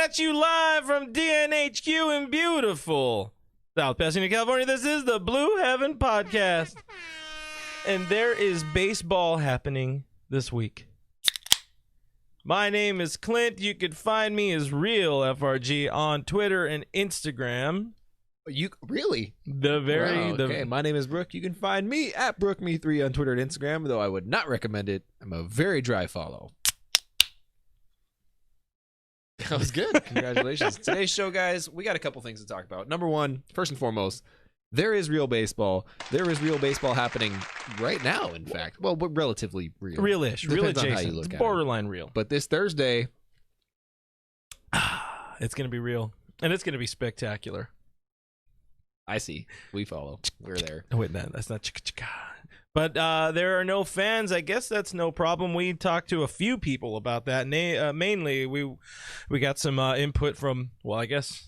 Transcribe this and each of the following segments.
at you live from DNHQ in beautiful South Pasadena, California. This is the Blue Heaven Podcast. And there is baseball happening this week. My name is Clint. You can find me as Real FRG on Twitter and Instagram. You really? Okay, my name is Brook. You can find me at BrookMe3 on Twitter and Instagram, though I would not recommend it. I'm a very dry follow. That was good. Congratulations. Today's show, guys, we got a couple things to talk about. Number one, first and foremost, there is real baseball. There is real baseball happening right now, in fact. Well, but relatively real. Real-ish. Real Depends on adjacent. how you look at Borderline real. But this Thursday, it's going to be real. And it's going to be spectacular. I see. We follow. We're there. Oh, wait, that's not chicka-chicka. But there are no fans. I guess that's no problem. We talked to a few people about that. Mainly, we got some input from, well, I guess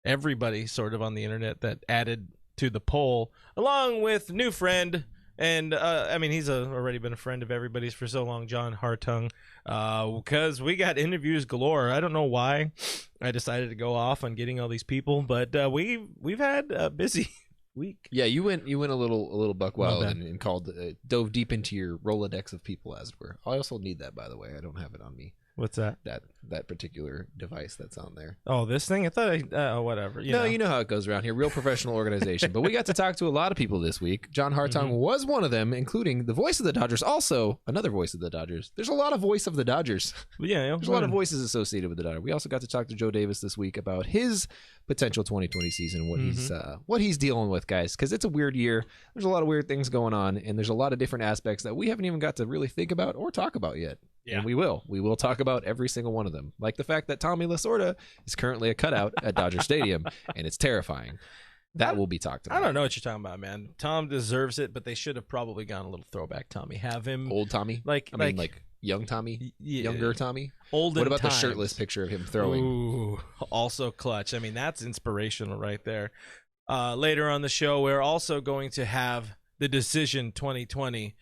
everybody sort of on the internet that added to the poll, along with new friend. And, I mean, he's already been a friend of everybody's for so long, John Hartung, because we got interviews galore. I don't know why I decided to go off on getting all these people, but we've had a busy week. Yeah, you went a little buck wild and dove deep into your Rolodex of people, as it were. I also need that, by the way. I don't have it on me. What's that? That particular device that's on there. Oh, this thing? I thought whatever. You know. You know how it goes around here. Real professional organization. But we got to talk to a lot of people this week. John Hartung was one of them, including the voice of the Dodgers. Also, another voice of the Dodgers. There's a lot of voice of the Dodgers. Yeah. There's a lot of voices associated with the Dodgers. We also got to talk to Joe Davis this week about his potential 2020 season, what he's dealing with, guys, because it's a weird year. There's a lot of weird things going on, and there's a lot of different aspects that we haven't even got to really think about or talk about yet. Yeah. And we will talk about every single one of them, like the fact that Tommy Lasorda is currently a cutout at Dodger Stadium, and it's terrifying. That will be talked about. I don't know what you're talking about, man. Tom deserves it, but they should have probably gone a little throwback Tommy. Have him old Tommy, like young Tommy, younger Tommy. Olden What about times. the shirtless picture of him throwing? Ooh, also clutch. I mean, that's inspirational right there. Later on the show, we're also going to have the decision 2020,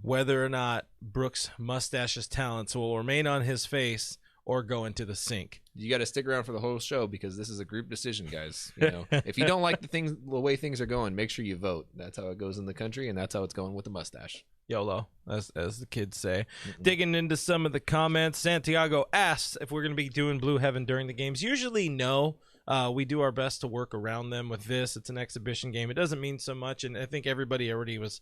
whether or not Brook's mustache's talents will remain on his face or go into the sink. You got to stick around for the whole show because this is a group decision, guys. You know, if you don't like the way things are going, make sure you vote. That's how it goes in the country, and that's how it's going with the mustache. YOLO, as the kids say. Digging into some of the comments, Santiago asks if we're going to be doing Blue Heaven during the games. Usually, no. We do our best to work around them with this. It's an exhibition game. It doesn't mean so much, and I think everybody already was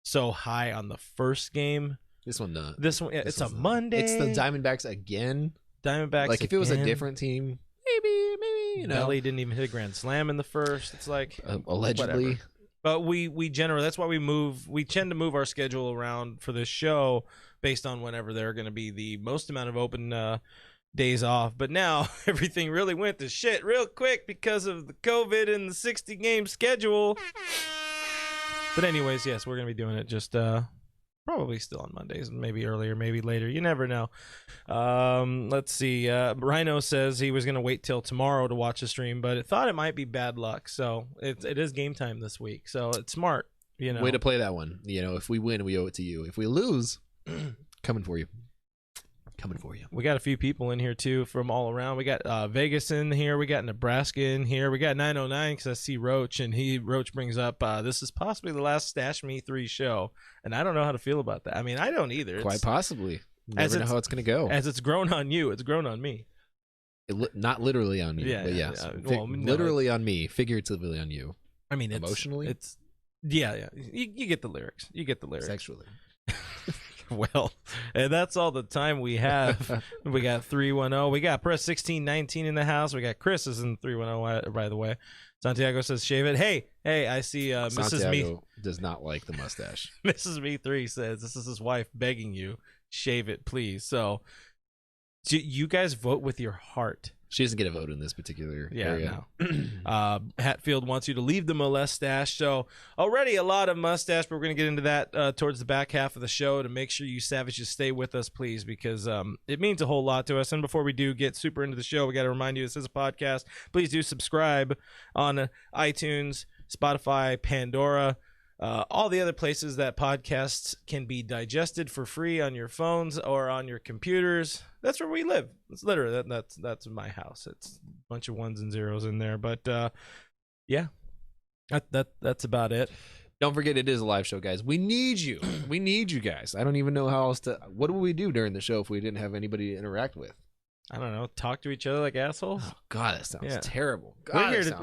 so high on the first game. This one, not. This one, it's a Monday. It's the Diamondbacks again. Like if it was a different team, maybe you know. Belly didn't even hit a grand slam in the first. It's like allegedly. Whatever. But we generally, that's why we tend to move our schedule around for this show based on whenever there are going to be the most amount of open days off. But now everything really went to shit real quick because of the COVID and the 60-game schedule. But anyways, yes, we're going to be doing it just probably still on Mondays, maybe earlier, maybe later. You never know. Let's see. Rhino says he was going to wait till tomorrow to watch the stream, but it thought it might be bad luck. So it is game time this week. So it's smart. You know, way to play that one. You know, if we win, we owe it to you. If we lose, coming for you. We got a few people in here too from all around. We got Vegas in here. We got Nebraska in here. We got 909 because I see Roach, and Roach brings up this is possibly the last Stash Me 3 show, and I don't know how to feel about that. I mean, I don't either. Quite possibly. You never know how it's going to go. As it's grown on you, it's grown on me. Not literally on me, but yes, literally on me, figuratively on you. I mean, emotionally. It's yeah. You get the lyrics. Sexually. Well, and that's all the time we have. We got 310. We got Press 1619 in the house. We got Chris is in 310, by the way. Santiago says, shave it. Hey, I see Mrs. Me does not like the mustache. Mrs. Me3 says, this is his wife begging you, shave it, please. So you guys vote with your heart. She doesn't get a vote in this particular area. No. Hatfield wants you to leave the mustache. So already a lot of mustache, but we're going to get into that towards the back half of the show to make sure you savages stay with us, please, because it means a whole lot to us. And before we do get super into the show, we got to remind you this is a podcast. Please do subscribe on iTunes, Spotify, Pandora. all the other places that podcasts can be digested for free on your phones or on your computers. That's where we live. It's literally that's my house. It's a bunch of ones and zeros in there, but yeah, that's about it. Don't forget, it is a live show, guys. We need you. We need you guys. I don't even know how else to. What would we do during the show if we didn't have anybody to interact with? I don't know. Talk to each other like assholes. Oh God, that sounds terrible.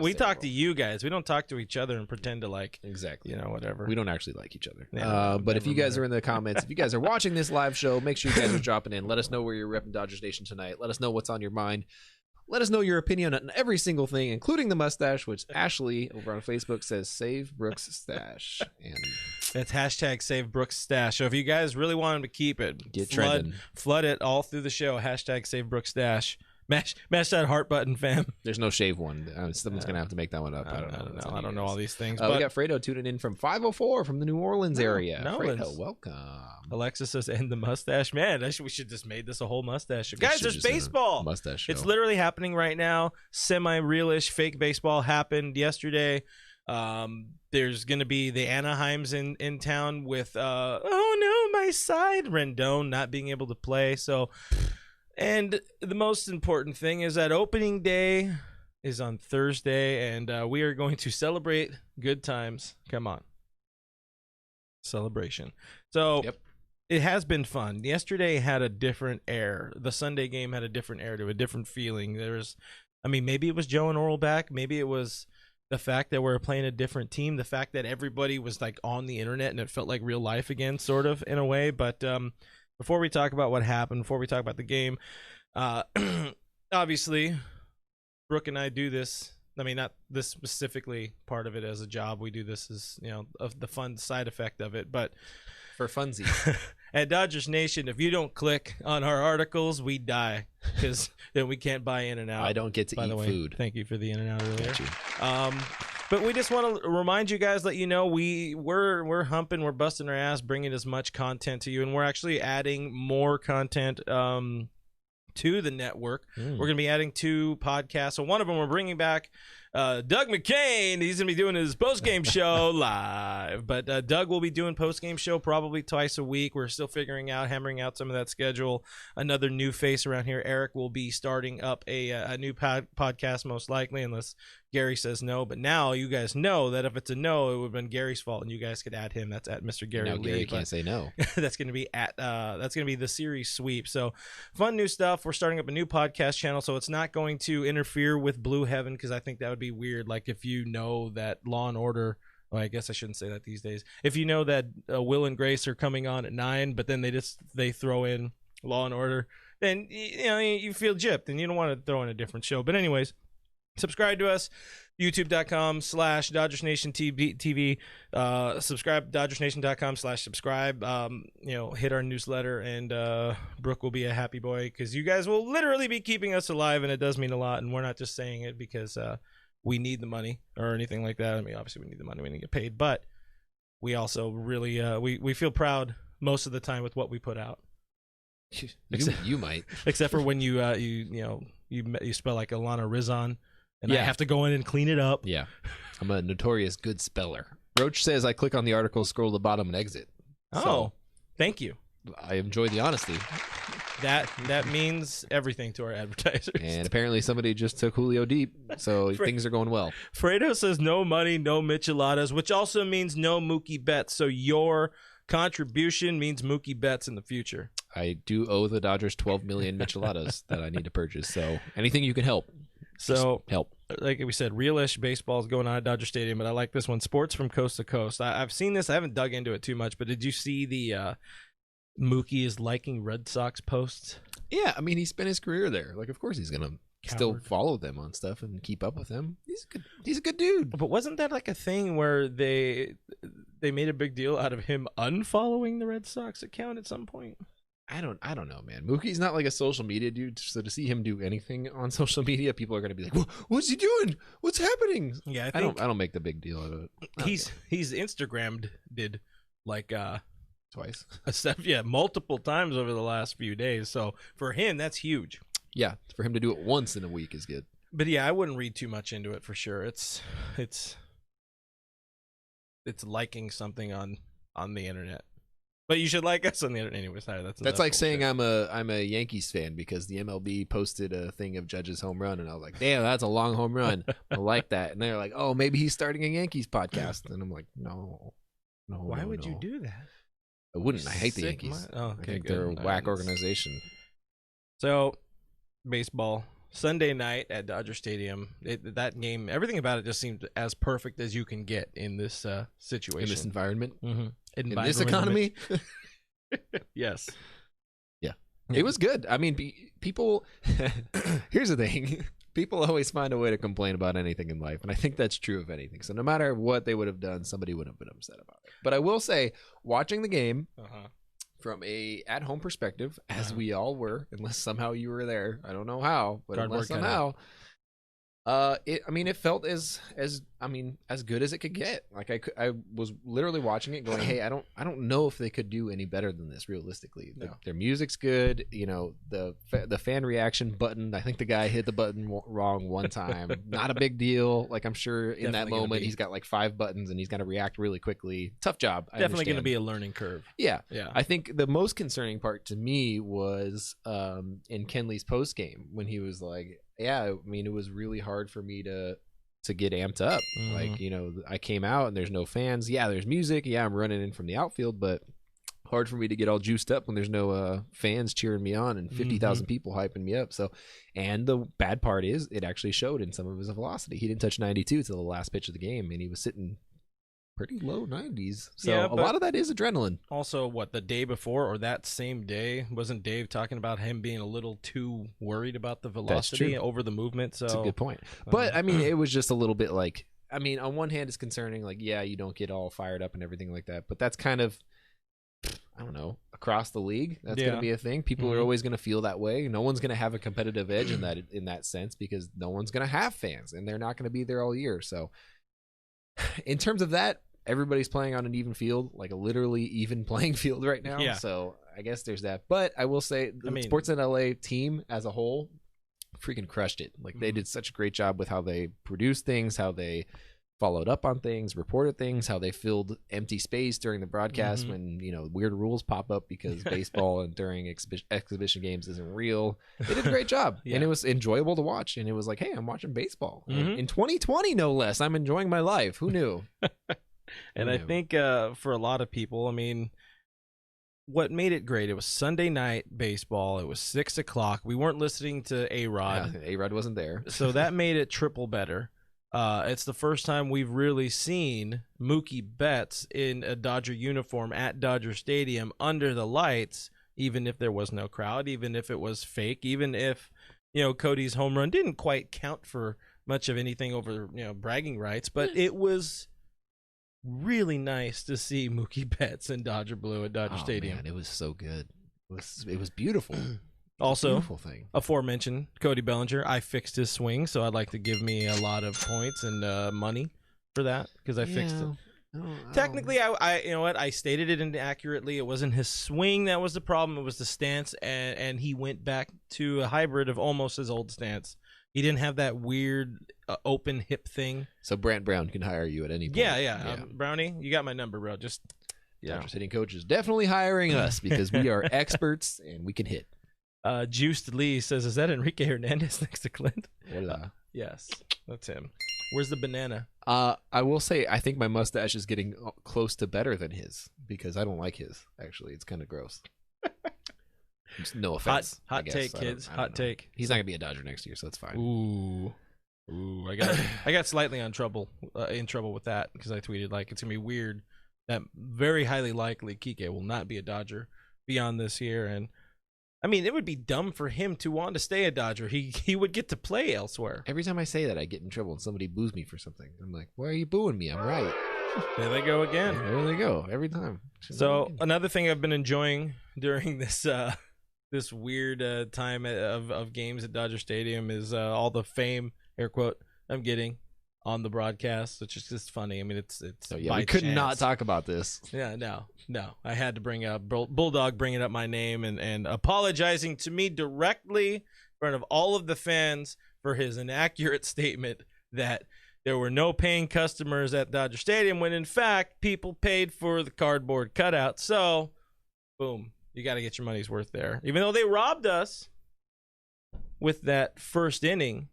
We talk to you guys. We don't talk to each other and pretend to exactly, whatever. We don't actually like each other. Yeah, but if you guys are in the comments, if you guys are watching this live show, make sure you guys are dropping in. Let us know where you're repping Dodgers Nation tonight. Let us know what's on your mind. Let us know your opinion on every single thing, including the mustache, which Ashley over on Facebook says, save Brooks' stash. And that's hashtag save Brooks' stash. So if you guys really want him to keep it, flood it all through the show. Hashtag save Brooks' stash. Mash that heart button, fam. There's no shave one. Someone's going to have to make that one up. I don't know all these things. We got Fredo tuning in from 504 from the New Orleans area. Fredo, welcome. Alexis says, and the mustache. Man, we should just made this a whole mustache show. Guys, there's baseball. Mustache show. It's literally happening right now. Semi-realish fake baseball happened yesterday. There's going to be the Anaheims in town with, oh no, my side. Rendon not being able to play. So... And the most important thing is that opening day is on Thursday, and we are going to celebrate good times. Come on. Celebration. So It has been fun. Yesterday had a different air. The Sunday game had a different air to a different feeling. Maybe it was Joe and Oral back. Maybe it was the fact that we're playing a different team. The fact that everybody was on the internet and it felt like real life again, sort of, in a way. But, before we talk about what happened, before we talk about the game, obviously, Brook and I do this. I mean, not this specifically part of it as a job. We do this as, of the fun side effect of it. But for funsies. At Dodgers Nation, if you don't click on our articles, we die because then we can't buy In-N-Out. I don't get to eat food. Thank you for the In-N-Out earlier. But we just want to remind you guys, let you know we're humping, we're busting our ass, bringing as much content to you, and we're actually adding more content to the network. We're going to be adding 2 podcasts. So one of them we're bringing back Doug McCain. He's going to be doing his post-game show live. But Doug will be doing post-game show probably twice a week. We're still hammering out some of that schedule. Another new face around here, Eric, will be starting up a new podcast most likely, unless Gary says no. But now you guys know that if it's a no, it would have been Gary's fault, and you guys could add him. That's at Mr. Gary Lee. Gary can't say no. That's going to be the series sweep. So fun new stuff. We're starting up a new podcast channel, so it's not going to interfere with Blue Heaven, because I think that would be weird. Like if you know that Law and Order, well, I guess I shouldn't say that these days. If you know that Will and Grace are coming on at 9, but then they throw in Law and Order, then you feel gypped, and you don't want to throw in a different show. But anyways, subscribe to us, youtube.com/DodgersNationTV. Subscribe, DodgersNation.com/subscribe. Hit our newsletter, and Brook will be a happy boy, because you guys will literally be keeping us alive, and it does mean a lot. And we're not just saying it because we need the money or anything like that. I mean, obviously we need the money, we need to get paid, but we also really we feel proud most of the time with what we put out. You might, except for when you spell like Alana Rizon. And I have to go in and clean it up. Yeah. I'm a notorious good speller. Roach says I click on the article, scroll to the bottom, and exit. Oh, thank you. I enjoy the honesty. That means everything to our advertisers. And apparently somebody just took Julio deep, so things are going well. Fredo says no money, no micheladas, which also means no Mookie Betts. So your contribution means Mookie Betts in the future. I do owe the Dodgers 12 million micheladas that I need to purchase. So anything you can help. So help. Like we said, realish baseball is going on at Dodger Stadium, but I like this one. Sports from coast to coast. I've seen this. I haven't dug into it too much, but did you see the Mookie is liking Red Sox posts? Yeah, I mean, he spent his career there. Like, of course he's going to still follow them on stuff and keep up with them. He's a good dude. But wasn't that like a thing where they made a big deal out of him unfollowing the Red Sox account at some point? I don't know, man. Mookie's not like a social media dude, so to see him do anything on social media, people are going to be like, "What's he doing? What's happening?" Yeah, I don't make the big deal out of it. He's Instagrammed like twice. Multiple times over the last few days. So for him, that's huge. Yeah, for him to do it once in a week is good. But yeah, I wouldn't read too much into it for sure. It's it's liking something on the internet. But you should like us on the internet anyway. Sorry, that's like saying I'm a Yankees fan because the MLB posted a thing of Judge's home run, and I was like, damn, that's a long home run. I like that. And they're like, oh, maybe he's starting a Yankees podcast, and I'm like, no. Why would you do that? I wouldn't. I hate the Yankees. Okay, I think they're a whack organization. So, baseball Sunday night at Dodger Stadium. That game, everything about it just seemed as perfect as you can get in this situation, in this environment, in this economy. Yes. Yeah, it was good. I mean, people. Here's the thing. People always find a way to complain about anything in life, and I think that's true of anything. So no matter what they would have done, somebody would have been upset about it. But I will say, watching the game from a at-home perspective, as we all were, unless somehow you were there, I don't know how, but unless somehow, it felt as good as it could get. Like I was literally watching it, going, "Hey, I don't know if they could do any better than this. Realistically, their music's good. You know, the fan reaction button. I think the guy hit the button wrong one time. Not a big deal. Like I'm sure in that moment he's got like 5 buttons and he's got to react really quickly. Tough job. Definitely going to be a learning curve. Yeah. I think the most concerning part to me was in Kenley's post game when he was like, "Yeah, I mean, it was really hard for me to get amped up. Like, you know, I came out and there's no fans. Yeah, there's music. Yeah, I'm running in from the outfield, but hard for me to get all juiced up when there's no fans cheering me on and 50,000 people hyping me up." So, and the bad part is it actually showed in some of his velocity. He didn't touch 92 till the last pitch of the game, and he was sitting pretty low 90s. So a lot of that is adrenaline. Also, the day before or that same day, wasn't Dave talking about him being a little too worried about the velocity over the movement? So that's a good point. But I mean, it was just a little bit like, I mean, on one hand it's concerning, like, yeah, you don't get all fired up and everything like that, but that's kind of, I don't know, across the league, that's going to be a thing. People are always going to feel that way. No one's going to have a competitive edge in that sense because no one's going to have fans and they're not going to be there all year. So in terms of that, everybody's playing on an even field, like a literally even playing field right now. Yeah. So I guess there's that. But I will say the SportsNLA team as a whole freaking crushed it. Like they did such a great job with how they produced things, how they followed up on things, reported things, how they filled empty space during the broadcast when, you know, weird rules pop up because baseball and during exhibition games isn't real. They did a great job. And it was enjoyable to watch. And it was like, hey, I'm watching baseball. In 2020, no less. I'm enjoying my life. Who knew? And I think for a lot of people, I mean, what made it great, it was Sunday night baseball. It was 6 o'clock. We weren't listening to A-Rod. Yeah, A-Rod wasn't there. So that made it triple better. It's the first time we've really seen Mookie Betts in a Dodger uniform at Dodger Stadium under the lights, even if there was no crowd, even if it was fake, even if, you know, Cody's home run didn't quite count for much of anything over, you know, bragging rights, but it was really nice to see Mookie Betts in Dodger blue at Dodger Stadium. Man, it was so good. It was beautiful. Also, beautiful thing. Aforementioned Cody Bellinger, I fixed his swing, so I'd like to give me a lot of points and money for that because I fixed it. Technically, I you know what, I stated it inaccurately. It wasn't his swing that was the problem. It was the stance, and he went back to a hybrid of almost his old stance. He didn't have that weird open hip thing. So Brant Brown can hire you at any point. Yeah. Brownie, you got my number, bro. Just Dodgers hitting coach is definitely hiring us because we are experts and we can hit. Juiced Lee says, "Is that Enrique Hernandez next to Clint?" Yes, that's him. Where's the banana? I will say I think my mustache is getting close to better than his because I don't like his. Actually, it's kind of gross. No offense. Hot take, kids. Hot take. He's not gonna be a Dodger next year, so that's fine. Ooh. I got slightly in trouble with that because I tweeted like it's gonna be weird that very highly likely Kike will not be a Dodger beyond this year, and I mean it would be dumb for him to want to stay a Dodger. He would get to play elsewhere. Every time I say that, I get in trouble and somebody boos me for something. I'm like, why are you booing me? I'm right. There they go again. There they go every time. So another thing I've been enjoying during this this weird time of games at Dodger Stadium is all the fame, air quote, I'm getting on the broadcast, which is just funny. I mean, it's we could not talk about this. Yeah, no. I had to bring up Bulldog bringing up my name and apologizing to me directly in front of all of the fans for his inaccurate statement that there were no paying customers at Dodger Stadium when, in fact, people paid for the cardboard cutout. So, boom, you got to get your money's worth there. Even though they robbed us with that first inning,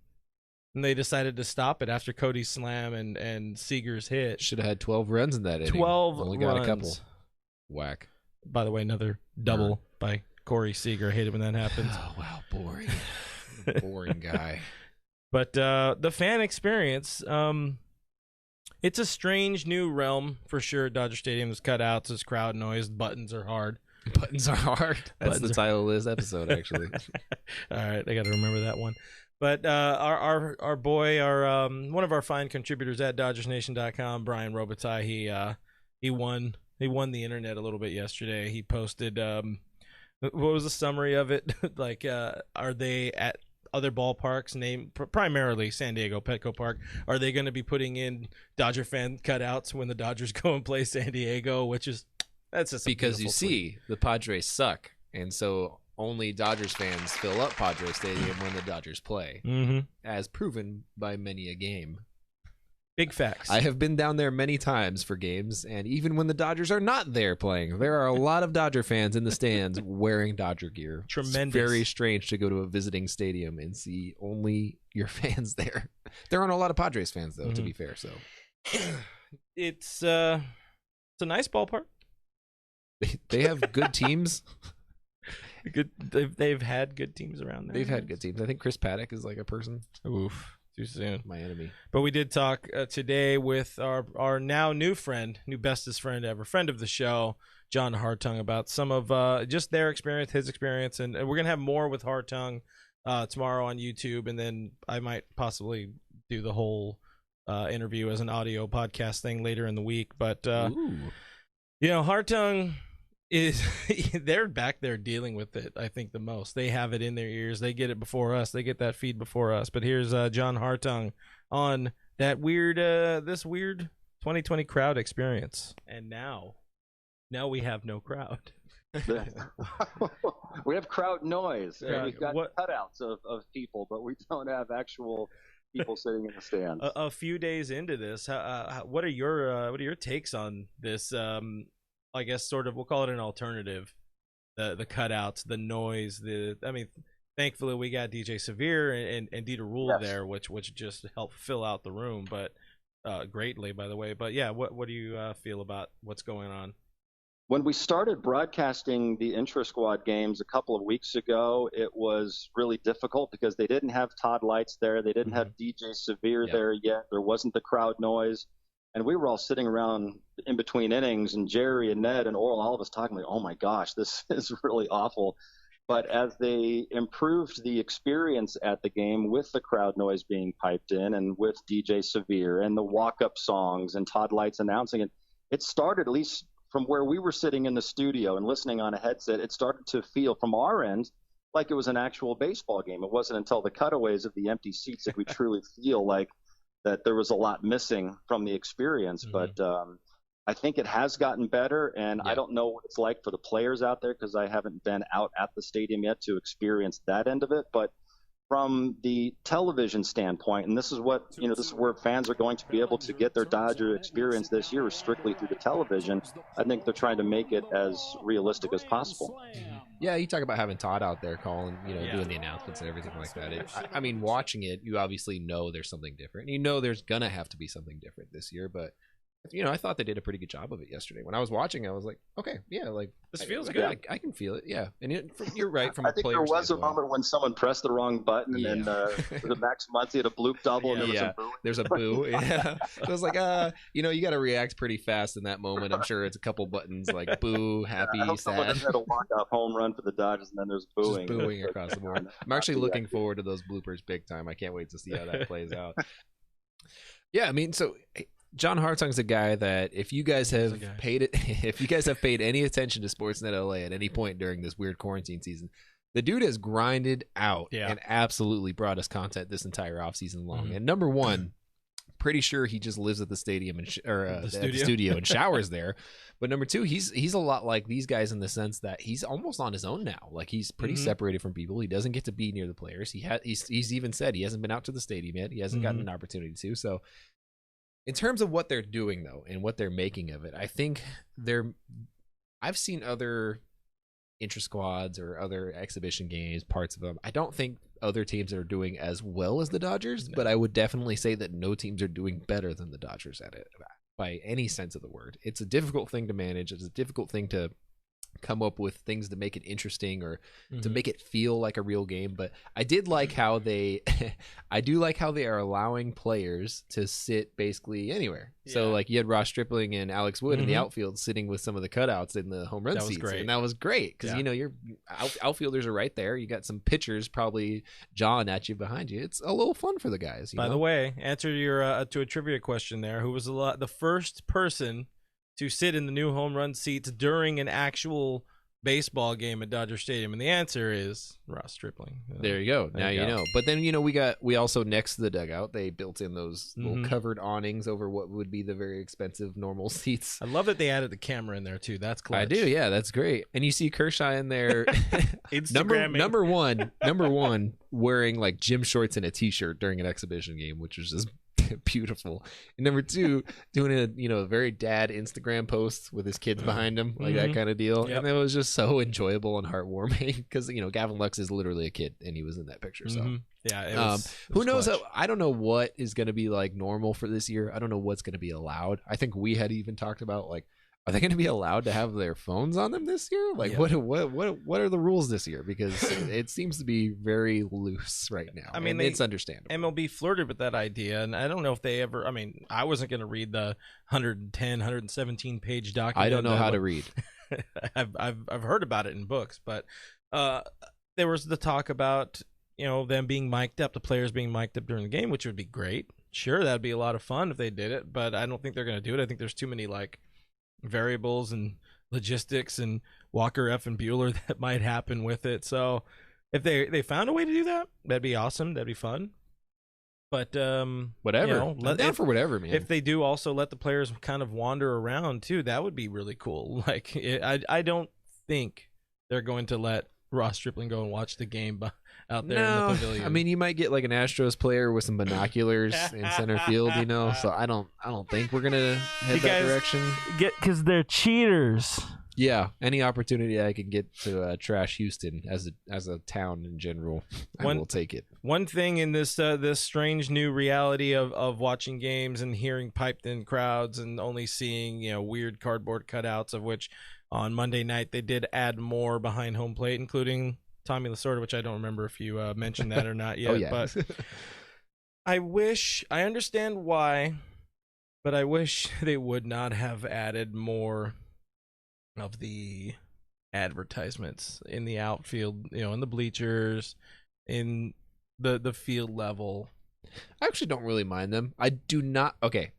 and they decided to stop it after Cody's slam and Seager's hit. Should have had 12 runs in that inning. 12 Only runs. got a couple. Whack. By the way, another double by Corey Seager. I hate it when that happens. Oh, wow, boring. Boring guy. But the fan experience, it's a strange new realm for sure. Dodger Stadium, there's cutouts, there's crowd noise, buttons are hard. Buttons are hard. That's the title of this episode, actually. All right, I got to remember that one. But our boy, one of our fine contributors at DodgersNation.com, Brian Robitaille, he won the internet a little bit yesterday. He posted what was the summary of it? Like, are they at other ballparks, primarily San Diego Petco Park? Are they going to be putting in Dodger fan cutouts when the Dodgers go and play San Diego? That's just because you see the Padres suck, and so only Dodgers fans fill up Padre Stadium when the Dodgers play, as proven by many a game. Big facts. I have been down there many times for games, and even when the Dodgers are not there playing, there are a lot of Dodger fans in the stands wearing Dodger gear. Tremendous. It's very strange to go to a visiting stadium and see only your fans there. There aren't a lot of Padres fans, though, to be fair. So it's a nice ballpark. They have good teams. Good. They've had good teams around there. They've had good teams. I think Chris Paddock is like a person. Oof. Too soon. My enemy. But we did talk today with our now new bestest friend ever, friend of the show, John Hartung, about some of just their experience, his experience. And we're going to have more with Hartung tomorrow on YouTube. And then I might possibly do the whole interview as an audio podcast thing later in the week. But, Hartung they're back there dealing with it, I think, the most. They have it in their ears. They get it before us. They get that feed before us. But here's John Hartung on that this weird 2020 crowd experience. And now we have no crowd. We have crowd noise. We've got cutouts of people, but we don't have actual people sitting in the stands. A few days into this, what are your takes on this? I guess sort of, we'll call it an alternative. The cutouts, the noise, thankfully we got DJ Severe and Dieter Rule there, which just helped fill out the room, but greatly, by the way. But yeah, what do you feel about what's going on? When we started broadcasting the intra-squad games a couple of weeks ago, it was really difficult because they didn't have Todd Lights there. They didn't have DJ Severe there yet. There wasn't the crowd noise. And we were all sitting around in between innings, and Jerry and Ned and Oral, all of us talking like, oh my gosh, this is really awful. But as they improved the experience at the game with the crowd noise being piped in and with DJ Severe and the walk-up songs and Todd Lights announcing it, it started, at least from where we were sitting in the studio and listening on a headset, it started to feel from our end like it was an actual baseball game. It wasn't until the cutaways of the empty seats that we truly feel like that there was a lot missing from the experience. But I think it has gotten better, and I don't know what it's like for the players out there because I haven't been out at the stadium yet to experience that end of it. But from the television standpoint, and this is what, this is where fans are going to be able to get their Dodger experience this year, is strictly through the television. I think they're trying to make it as realistic as possible. Yeah, you talk about having Todd out there calling, doing the announcements and everything like that. I mean, watching it, you obviously know there's something different. You know there's going to have to be something different this year, but I thought they did a pretty good job of it yesterday. When I was watching, I was like, okay, yeah, like this feels good. I can feel it, yeah. And you're right from I a player think there was standpoint. a moment when someone pressed the wrong button, and the Max Muncy had a bloop double, and there was a boo. There's a boo. Yeah, it was like, you got to react pretty fast in that moment. I'm sure it's a couple buttons like boo, happy, I hope someone sad. had a walk-off home run for the Dodgers, and then there's booing. Just booing across the board. I'm actually looking forward to those bloopers big time. I can't wait to see how that plays out. Yeah, I mean, so John Hartung's a guy that if you guys have paid any attention to Sportsnet LA at any point during this weird quarantine season, the dude has grinded out and absolutely brought us content this entire offseason long. And number one, pretty sure he just lives at the stadium and the studio and showers there. But number two, he's a lot like these guys in the sense that he's almost on his own now. Like he's pretty separated from people. He doesn't get to be near the players. He's even said he hasn't been out to the stadium yet. He hasn't gotten an opportunity to. So In terms of what they're doing, though, and what they're making of it, I think I've seen other intra-squads or other exhibition games, parts of them. I don't think other teams are doing as well as the Dodgers, but I would definitely say that no teams are doing better than the Dodgers at it by any sense of the word. It's a difficult thing to manage. It's a difficult thing to come up with things to make it interesting or to make it feel like a real game. But I did like how I do like how they are allowing players to sit basically anywhere. Yeah. So like you had Ross Stripling and Alex Wood in the outfield sitting with some of the cutouts in the home run seats. Great. And that was great because, your outfielders are right there. You got some pitchers, probably John at you behind you. It's a little fun for the guys. By the way, answer your to a trivia question there. Who was the first person to sit in the new home run seats during an actual baseball game at Dodger Stadium? And the answer is Ross Stripling. There you go. Now you know. But then, we also next to the dugout, they built in those little covered awnings over what would be the very expensive normal seats. I love that they added the camera in there too. That's clutch. I do. Yeah, that's great. And you see Kershaw in there. number one wearing like gym shorts and a t-shirt during an exhibition game, which was just beautiful. And number two, doing a very dad Instagram post with his kids behind him, like that kind of deal. Yep. And it was just so enjoyable and heartwarming because Gavin Lux is literally a kid and he was in that picture. So who knows? I don't know what is going to be like normal for this year. I don't know what's going to be allowed. I think we had even talked about like, are they going to be allowed to have their phones on them this year? Like, what are the rules this year? Because it seems to be very loose right now. I mean, it's understandable. MLB flirted with that idea, and I don't know if they ever. I mean, I wasn't going to read the 110, 117 page document. I don't know how to read. I've heard about it in books, but there was the talk about them being mic'd up, the players being mic'd up during the game, which would be great. Sure, that'd be a lot of fun if they did it, but I don't think they're going to do it. I think there's too many variables and logistics and Walker F and Bueller that might happen with it. So if they found a way to do that, that'd be awesome. That'd be fun. But whatever, let down for whatever, man. If they do also let the players kind of wander around too, that would be really cool. Like I don't think they're going to let Ross Stripling go and watch the game out there in the pavilion. I mean, you might get like an Astros player with some binoculars in center field, So I don't think we're gonna head that direction. Because they're cheaters. Yeah, any opportunity I can get to trash Houston as a town in general, I will take it. One thing in this strange new reality of watching games and hearing piped-in crowds and only seeing weird cardboard cutouts, of which on Monday night they did add more behind home plate, including Tommy Lasorda, which I don't remember if you mentioned that or not yet. Oh, yeah. But I understand why, but I wish they would not have added more of the advertisements in the outfield, in the bleachers, in the field level. I actually don't really mind them. I do not. Okay.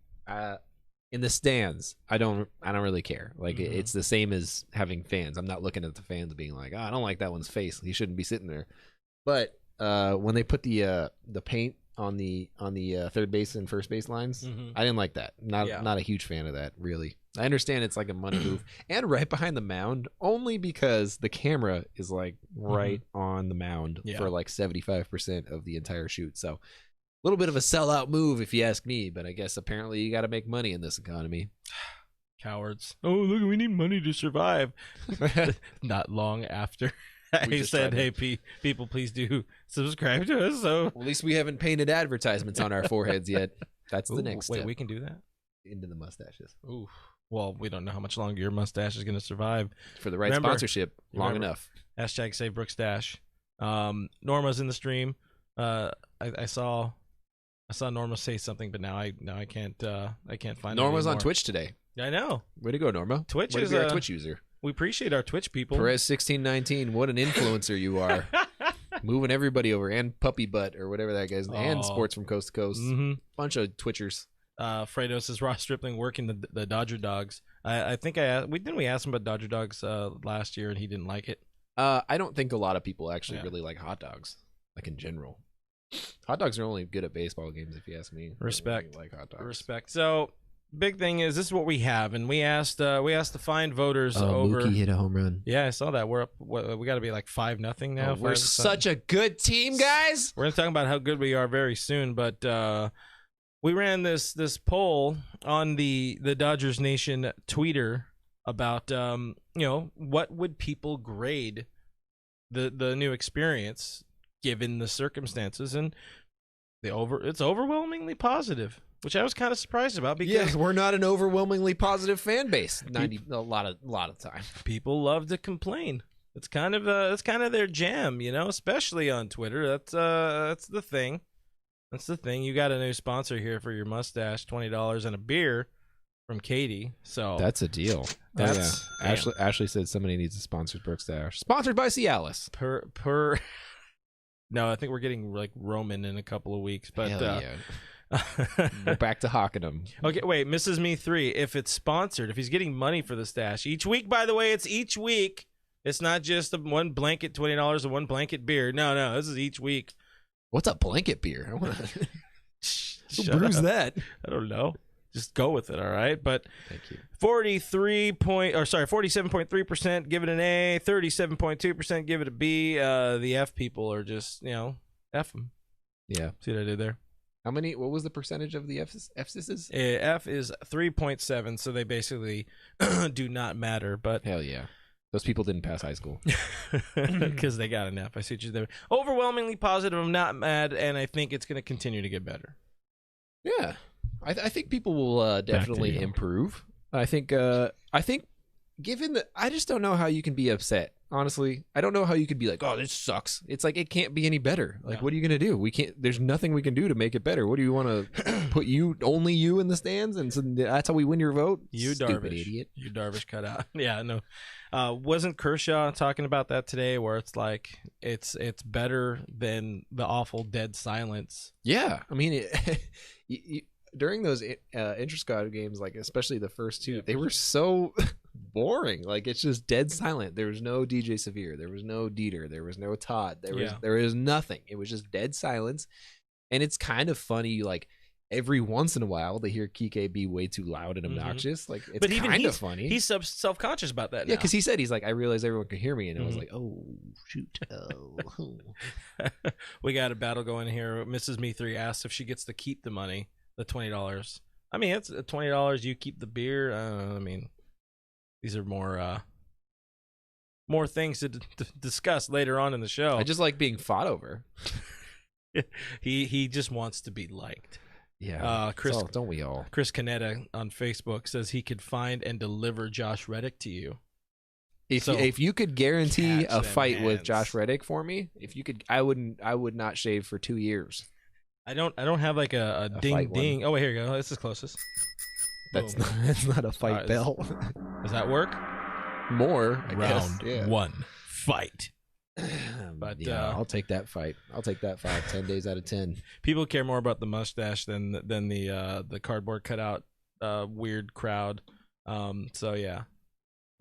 In the stands, I don't really care. Like it's the same as having fans. I'm not looking at the fans being like, I don't like that one's face. He shouldn't be sitting there. But when they put the paint on the third base and first base lines, I didn't like that. Not a huge fan of that, really. I understand it's like a money move, and right behind the mound, only because the camera is like right on the mound for like 75% of the entire shoot. So a little bit of a sellout move, if you ask me. But I guess apparently you got to make money in this economy. Cowards! Oh, look, we need money to survive. Not long after he said, "Hey, people, please do subscribe to us." So at least we haven't painted advertisements on our foreheads yet. That's the next step. Wait, we can do that into the mustaches. Ooh. Well, we don't know how much longer your mustache is going to survive. For the right sponsorship, long enough. Hashtag save Brook Stash. Norma's in the stream. I saw Norma say something, but now I can't find Norma's it on Twitch today. I know. Way to go, Norma. Twitch Way is to be our Twitch user. We appreciate our Twitch people. Perez 1619, what an influencer you are. Moving everybody over, and Puppy Butt or whatever that guy's, and Sports from Coast to Coast. Bunch of Twitchers. Fredo says Ross Stripling working the Dodger Dogs. I think we asked him about Dodger Dogs last year and he didn't like it. I don't think a lot of people actually really like hot dogs, like in general. Hot dogs are only good at baseball games, if you ask me. Respect. Really like hot dogs. Respect. So big thing is, this is what we have, and we asked the fine voters over. Mookie hit a home run. Yeah, I saw that. We're up. We got to be like 5-0 now. We're such a good team, guys. We're gonna talk about how good we are very soon, but we ran this poll on the Dodgers Nation Twitter about what would people grade the new experience given the circumstances, and it's overwhelmingly positive, which I was kind of surprised about because we're not an overwhelmingly positive fan base. A lot of time. People love to complain. It's kind of their jam, especially on Twitter. That's the thing. That's the thing. You got a new sponsor here for your mustache, $20 and a beer from Katie. So that's a deal. Ashley said somebody needs to sponsor Brook Stash. Sponsored by Cialis. Per No, I think we're getting like Roman in a couple of weeks, but we're back to hawking them. Okay, wait, Mrs. Me 3, if it's sponsored, if he's getting money for the stash each week, by the way, it's each week. It's not just the one blanket $20 and one blanket beer. No, this is each week. What's a blanket beer? I want to. Who brews that? I don't know. Just go with it, all right? But thank you. 47.3% give it an A, 37.2% give it a B. The F people are just, F them. Yeah. See what I did there? What was the percentage of the F's? F is 3.7, so they basically do not matter. But hell yeah. Those people didn't pass high school. Because they got an F. I see what you did there. Overwhelmingly positive. I'm not mad, and I think it's going to continue to get better. Yeah. I think people will definitely improve. I think given that, I just don't know how you can be upset. Honestly, I don't know how you could be like, oh, this sucks. It's like, it can't be any better. Like, what are you going to do? There's nothing we can do to make it better. What do you want to put only you in the stands? And so that's how we win your vote? You stupid Darvish. Idiot. You Darvish cut out. Yeah, no. Wasn't Kershaw talking about that today where it's like, it's better than the awful dead silence? Yeah. I mean, during those intra-squad games, like especially the first two, they were so boring. Like, it's just dead silent. There was no DJ Severe, there was no Dieter, there was no Todd, there was nothing. It was just dead silence. And it's kind of funny, like every once in a while they hear Kike be way too loud and obnoxious. Like, it's kind of funny. He's self-conscious about that now. Yeah, because he said, he's like, I realized everyone could hear me, and I was like, oh shoot. We got a battle going here. Mrs. Me 3 asks if she gets to keep the money, the $20. I mean, it's $20. You keep the beer. I mean, these are more things to discuss later on in the show. I just like being fought over. He just wants to be liked. Yeah. Chris, don't we all? Chris Canetta on Facebook says he could find and deliver Josh Reddick to you. If you could guarantee a fight with Josh Reddick for me, I would not shave for 2 years. I don't have like a ding ding. Oh wait, here you go. This is closest. That's not a fight bell. Does that work? More, I Round guess. Yeah. 1, fight. But yeah, I'll take that fight. I'll take that fight 10 days out of 10. People care more about the mustache than the cardboard cutout weird crowd. So yeah.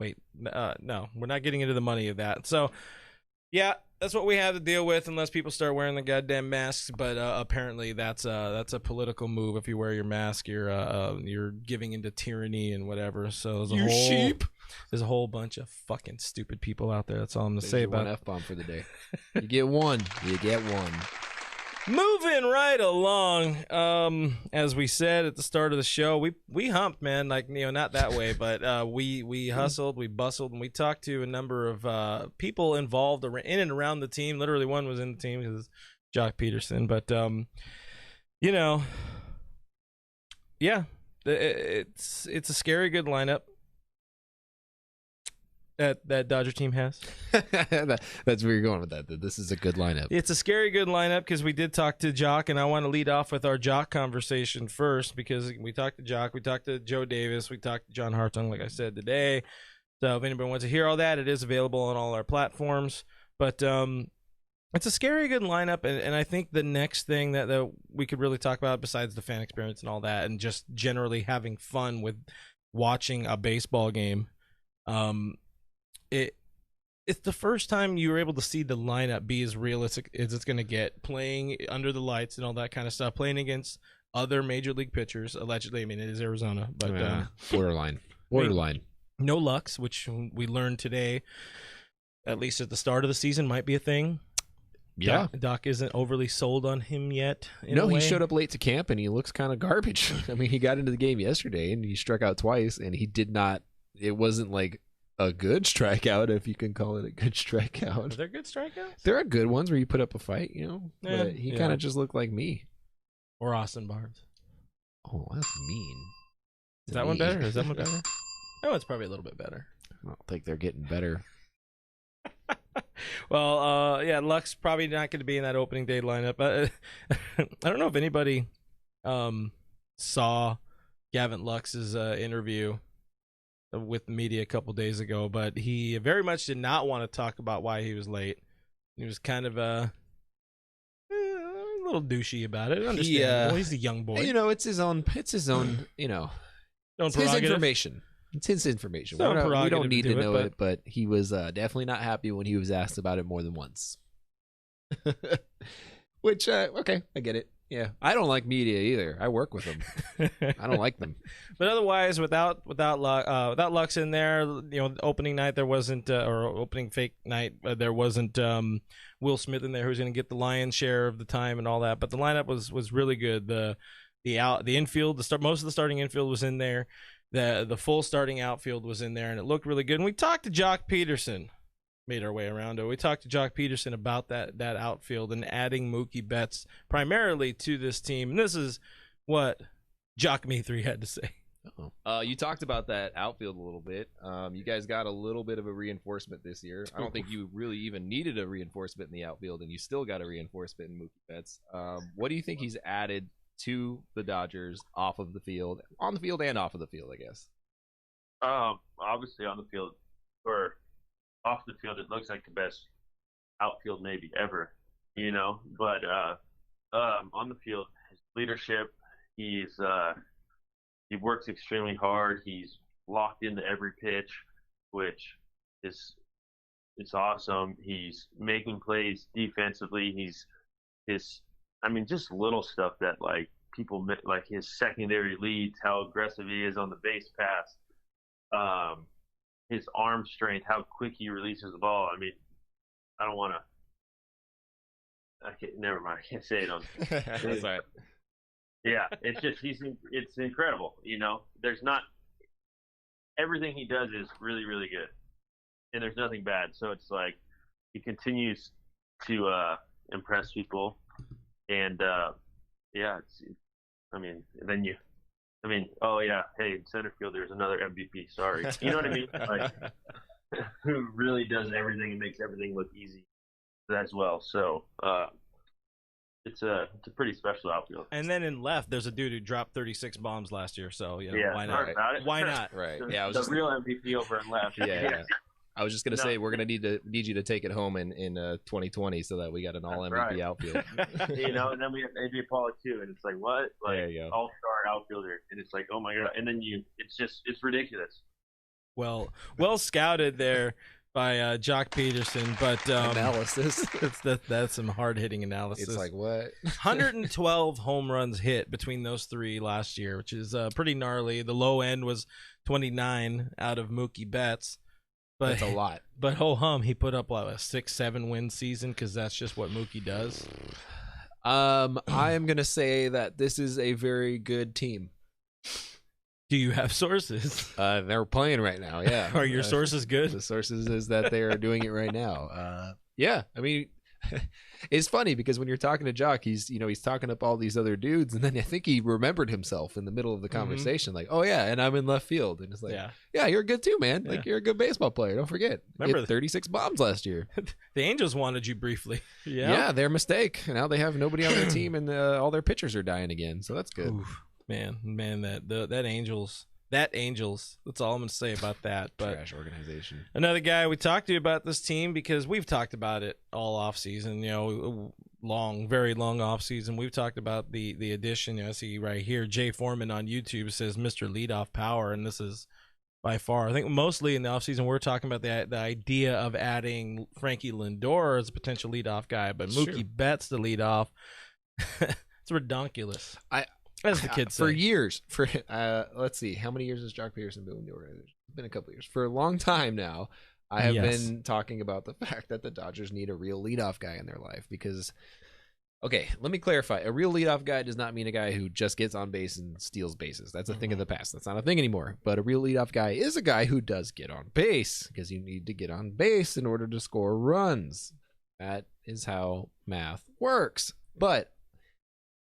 Wait, no, we're not getting into the money of that. So yeah, that's what we have to deal with unless people start wearing the goddamn masks. But apparently that's a political move. If you wear your mask, you're giving into tyranny and whatever. So there's a whole bunch of fucking stupid people out there. That's all I'm gonna say about one F-bomb for the day. You get one. You get one. Moving right along, as we said at the start of the show, we humped, man. Like, not that way, but we hustled, we bustled, and we talked to a number of people involved in and around the team. Literally, one was in the team because Jock Peterson. But yeah, it's a scary good lineup that Dodger team has. That's where you're going with that. This is a good lineup. It's a scary good lineup because we did talk to Jock, and I want to lead off with our Jock conversation first because we talked to Jock, we talked to Joe Davis, we talked to John Hartung, like I said today. So if anybody wants to hear all that, it is available on all our platforms. But it's a scary good lineup, and I think the next thing that we could really talk about besides the fan experience and all that, and just generally having fun with watching a baseball game, it's the first time you were able to see the lineup be as realistic as it's going to get, playing under the lights and all that kind of stuff, playing against other major league pitchers, allegedly. I mean, it is Arizona, but borderline. No Lux, which we learned today, at least at the start of the season, might be a thing. Yeah. Doc isn't overly sold on him yet. No, he showed up late to camp and he looks kind of garbage. I mean, he got into the game yesterday and he struck out twice and he did not. It wasn't like a good strikeout, if you can call it a good strikeout. Are there good strikeouts? There are good ones where you put up a fight, you know. Yeah, but he kind of just looked like me. Or Austin Barnes. Oh, that's mean. Is that one better? Is that one better? Oh, it's probably a little bit better. I don't think they're getting better. Well, yeah, Luck's probably not going to be in that opening day lineup. I don't know if anybody saw Gavin Lux's interview with the media a couple days ago, but he very much did not want to talk about why he was late. He was kind of a little douchey about it. Understandable. He's a young boy. You know, it's his own. You know, it's his information. It's his information. We don't need to know it, but he was definitely not happy when he was asked about it more than once. Which, okay, I get it. Yeah, I don't like media either. I work with them. I don't like them. But otherwise, without Lux in there, you know, opening night there wasn't, or opening fake night there wasn't Will Smith in there who's going to get the lion's share of the time and all that. But the lineup was really good. The infield, most of the starting infield was in there. The full starting outfield was in there, and it looked really good. And we talked to Jock Peterson, made our way around it. We talked to Jock Peterson about that outfield and adding Mookie Betts primarily to this team. And this is what Jock Me3 had to say. You talked about that outfield a little bit. You guys got a little bit of a reinforcement this year. I don't think you really even needed a reinforcement in the outfield, and you still got a reinforcement in Mookie Betts. What do you think he's added to the Dodgers on the field and off of the field, I guess? Obviously on the field, or off the field, it looks like the best outfield maybe ever, you know. But on the field, his leadership, he works extremely hard. He's locked into every pitch, which is awesome. He's making plays defensively. Just little stuff that like people like his secondary leads, how aggressive he is on the base pass, his arm strength, how quick he releases the ball. I mean, never mind. I can't say it on. That's all right. Yeah, it's just it's incredible. You know, everything he does is really, really good, and there's nothing bad. So it's like he continues to impress people. And oh yeah, hey, in center field there's another MVP. Sorry, you know what I mean? Like, who really does everything and makes everything look easy as well. So it's a pretty special outfield. And then in left, there's a dude who dropped 36 bombs last year. So why not? Why not? Right. The real MVP over in left. Yeah. I was just gonna say we're gonna need you to take it home in 2020 so that we got an all MVP outfield. You know, and then we have AJ Pollock too, and it's like what? Like there you go. All-star outfielder, and it's like, oh my god, and then it's ridiculous. Well scouted there by Jock Peterson, but analysis. That's some hard-hitting analysis. It's like what? 112 home runs hit between those three last year, which is pretty gnarly. The low end was 29 out of Mookie Betts. But, that's a lot. But ho-hum, he put up a 6-7 win season because that's just what Mookie does. I am going to say that this is a very good team. Do you have sources? They're playing right now, yeah. Are your sources good? The sources is that they are doing it right now. Yeah, I mean, it's funny because when you're talking to Jock, he's talking up all these other dudes, and then I think he remembered himself in the middle of the conversation, like, oh yeah, and I'm in left field, and it's like, yeah, you're good too, man. Like you're a good baseball player. Don't forget, remember, hit 36 bombs last year. The Angels wanted you briefly. Yeah, their mistake. Now they have nobody on their team, and all their pitchers are dying again, so that's good. Oof, man, that Angels. That's all I'm going to say about that. But trash organization. Another guy we talked to about this team because we've talked about it all offseason, very long offseason. We've talked about the addition. I see right here, Jay Foreman on YouTube says Mr. Leadoff Power, and this is by far. I think mostly in the offseason we're talking about the idea of adding Frankie Lindor as a potential leadoff guy, but Mookie Betts the leadoff. It's redonkulous. As the kids say. For years, let's see, how many years has Jock Peterson been with the organization? It's been a couple of years. For a long time now, I have been talking about the fact that the Dodgers need a real leadoff guy in their life because, okay, let me clarify. A real leadoff guy does not mean a guy who just gets on base and steals bases. That's a thing of the past. That's not a thing anymore. But a real leadoff guy is a guy who does get on base because you need to get on base in order to score runs. That is how math works. But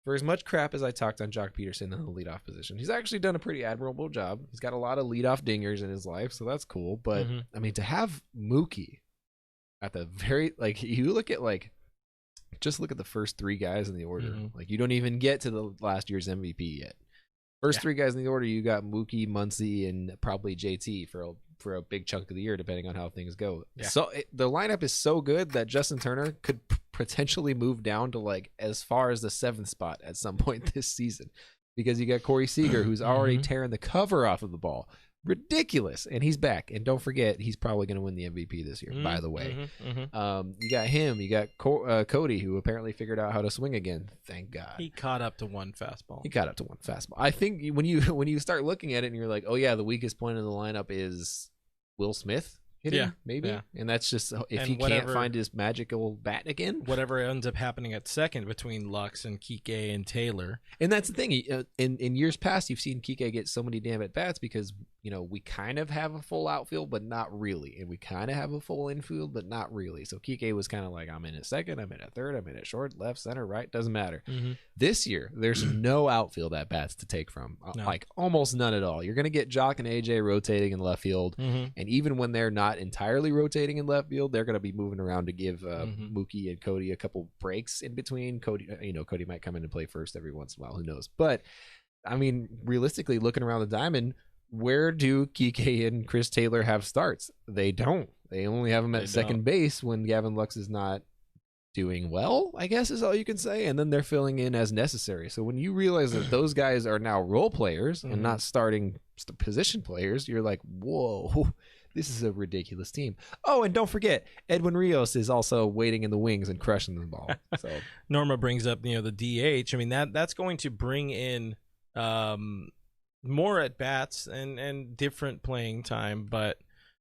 for as much crap as I talked on Jock Peterson in the leadoff position, he's actually done a pretty admirable job. He's got a lot of leadoff dingers in his life, so that's cool. But, I mean, to have Mookie at the very, like, you look at, like, just look at the first three guys in the order. Like, you don't even get to the last year's MVP yet. First three guys in the order, you got Mookie, Muncy, and probably JT for a big chunk of the year, depending on how things go. Yeah. So the lineup is so good that Justin Turner could potentially move down to like as far as the 7th spot at some point this season, because you got Corey Seager, who's already tearing the cover off of the ball. Ridiculous. And he's back. And don't forget, he's probably going to win the MVP this year, by the way. You got him. You got Cody, who apparently figured out how to swing again. Thank God. He caught up to one fastball. I think when you start looking at it and you're like, oh, yeah, the weakest point in the lineup is Will Smith hitting, maybe. Yeah. And that's just if he can't find his magical bat again. Whatever ends up happening at second between Lux and Kike and Taylor. And that's the thing. In years past, you've seen Kike get so many damn at-bats because, you know, we kind of have a full outfield, but not really. And we kind of have a full infield, but not really. So Kike was kind of like, I'm in at second, I'm in at third, I'm in at short, left, center, right, doesn't matter. This year, there's no outfield at-bats to take from. No. Like, almost none at all. You're going to get Jock and AJ rotating in left field. And even when they're not entirely rotating in left field, they're going to be moving around to give Mookie and Cody a couple breaks in between. Cody might come in and play first every once in a while. Who knows? But, I mean, realistically, looking around the diamond, where do Kike and Chris Taylor have starts? They don't. They only have them at second base when Gavin Lux is not doing well, I guess is all you can say. And then they're filling in as necessary. So when you realize that those guys are now role players and not starting position players, you're like, whoa, this is a ridiculous team. Oh, and don't forget, Edwin Rios is also waiting in the wings and crushing the ball. So Norma brings up, the DH. I mean, that's going to bring in more at bats and different playing time, but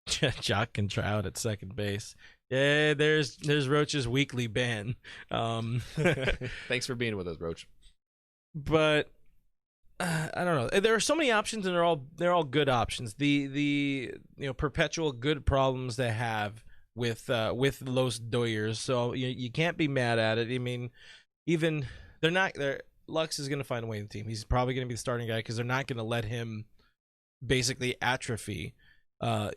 Jock can try out at second base. Yeah, there's Roach's weekly ban. Thanks for being with us, Roach. But I don't know. There are so many options, and they're all good options. The perpetual good problems they have with Los Doyers, so you can't be mad at it. I mean, even Lux is going to find a way in the team. He's probably going to be the starting guy because they're not going to let him basically atrophy.